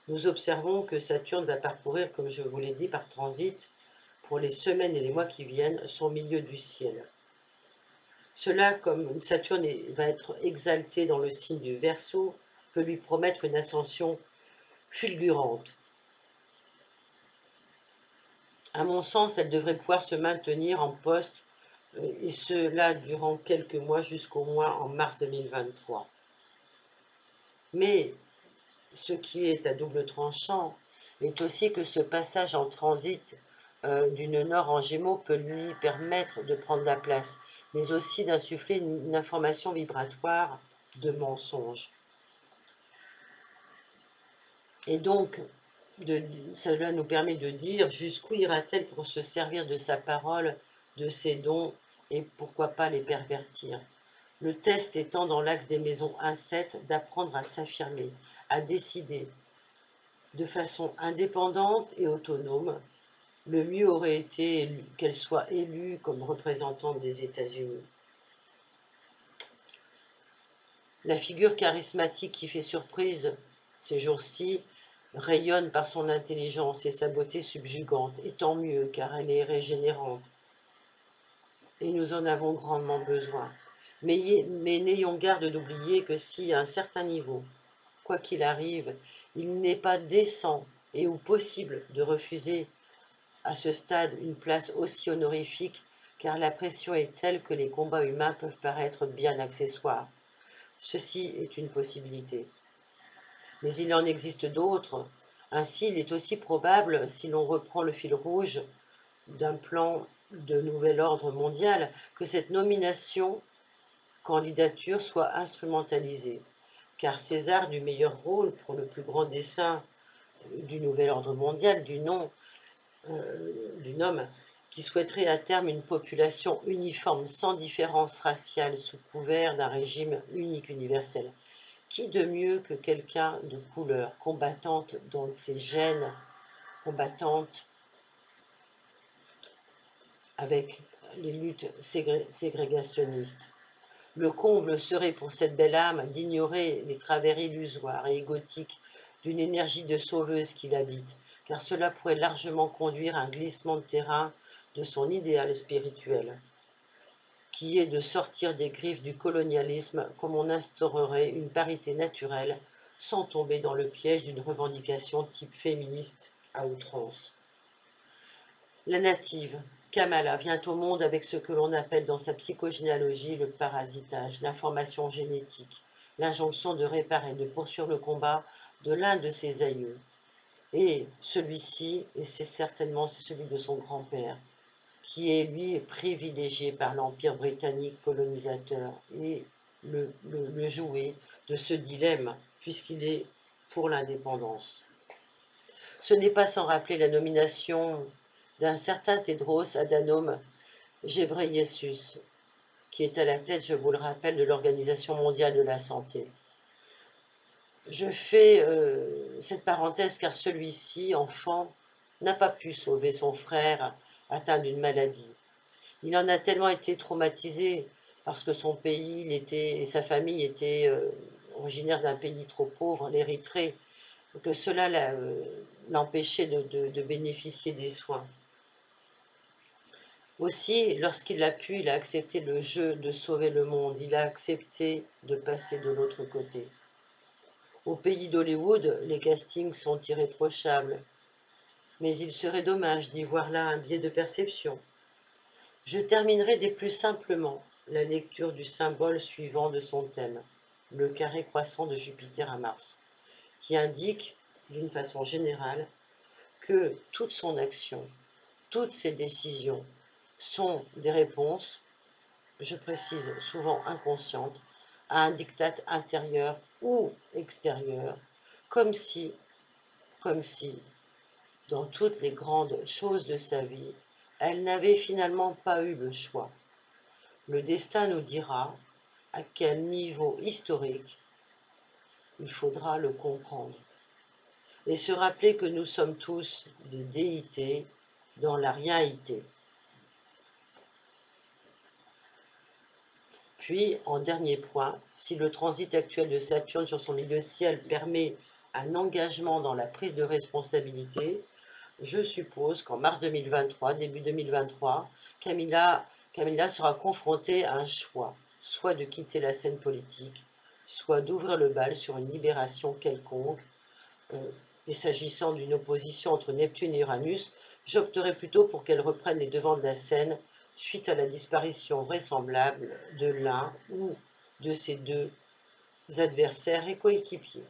nous observons que Saturne va parcourir, comme je vous l'ai dit, par transit, pour les semaines et les mois qui viennent, son milieu du ciel. Cela, comme Saturne va être exalté dans le signe du Verseau, peut lui promettre une ascension fulgurante. À mon sens, elle devrait pouvoir se maintenir en poste, et cela durant quelques mois jusqu'au moins en mars 2023. Mais ce qui est à double tranchant est aussi que ce passage en transit d'une Nord en Gémeaux peut lui permettre de prendre la place, mais aussi d'insuffler une information vibratoire de mensonge. Et donc, cela nous permet de dire jusqu'où ira-t-elle pour se servir de sa parole, de ses dons, et pourquoi pas les pervertir. Le test étant dans l'axe des maisons 1-7 d'apprendre à s'affirmer, à décider de façon indépendante et autonome. Le mieux aurait été qu'elle soit élue comme représentante des États-Unis. La figure charismatique qui fait surprise ces jours-ci rayonne par son intelligence et sa beauté subjugante, et tant mieux car elle est régénérante. Et nous en avons grandement besoin. Mais n'ayons garde d'oublier que si à un certain niveau, quoi qu'il arrive, il n'est pas décent et ou possible de refuser à ce stade une place aussi honorifique, car la pression est telle que les combats humains peuvent paraître bien accessoires. Ceci est une possibilité. Mais il en existe d'autres. Ainsi, il est aussi probable, si l'on reprend le fil rouge d'un plan de nouvel ordre mondial, que cette candidature soit instrumentalisée. Car César du meilleur rôle pour le plus grand dessein du nouvel ordre mondial, du nom d'une homme qui souhaiterait à terme une population uniforme sans différence raciale sous couvert d'un régime unique universel. Qui de mieux que quelqu'un de couleur, combattante dans ses gènes, combattante avec les luttes ségrégationnistes. Le comble serait pour cette belle âme d'ignorer les travers illusoires et égotiques d'une énergie de sauveuse qui l'habite, car cela pourrait largement conduire à un glissement de terrain de son idéal spirituel, qui est de sortir des griffes du colonialisme comme on instaurerait une parité naturelle sans tomber dans le piège d'une revendication type féministe à outrance. La native, Kamala, vient au monde avec ce que l'on appelle dans sa psychogénéalogie le parasitage, l'information génétique, l'injonction de réparer, de poursuivre le combat de l'un de ses aïeux. Et celui-ci, et c'est certainement celui de son grand-père, qui est lui privilégié par l'Empire britannique colonisateur et le jouet de ce dilemme, puisqu'il est pour l'indépendance. Ce n'est pas sans rappeler la nomination d'un certain Tedros Adhanom Ghebreyesus, qui est à la tête, je vous le rappelle, de l'Organisation mondiale de la santé. Je fais cette parenthèse car celui-ci, enfant, n'a pas pu sauver son frère atteint d'une maladie. Il en a tellement été traumatisé parce que son pays et sa famille étaient originaires d'un pays trop pauvre, l'Érythrée, que cela l'empêchait de bénéficier des soins. Aussi, lorsqu'il a pu, il a accepté le jeu de sauver le monde, il a accepté de passer de l'autre côté. Au pays d'Hollywood, les castings sont irréprochables, mais il serait dommage d'y voir là un biais de perception. Je terminerai des plus simplement la lecture du symbole suivant de son thème, le carré croissant de Jupiter à Mars, qui indique, d'une façon générale, que toute son action, toutes ses décisions sont des réponses, je précise souvent inconscientes, à un diktat intérieur ou extérieur, comme si, dans toutes les grandes choses de sa vie, elle n'avait finalement pas eu le choix. Le destin nous dira à quel niveau historique il faudra le comprendre. Et se rappeler que nous sommes tous des déités dans la réalité. Puis, en dernier point, si le transit actuel de Saturne sur son milieu de ciel permet un engagement dans la prise de responsabilité, je suppose qu'en mars 2023, début 2023, Camilla sera confrontée à un choix, soit de quitter la scène politique, soit d'ouvrir le bal sur une libération quelconque. Et s'agissant d'une opposition entre Neptune et Uranus, j'opterai plutôt pour qu'elle reprenne les devants de la scène suite à la disparition vraisemblable de l'un ou de ces deux adversaires et coéquipiers.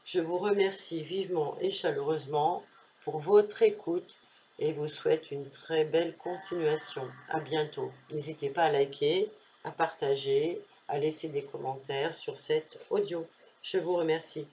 Je vous remercie vivement et chaleureusement pour votre écoute et vous souhaite une très belle continuation. À bientôt. N'hésitez pas à liker, à partager, à laisser des commentaires sur cet audio. Je vous remercie.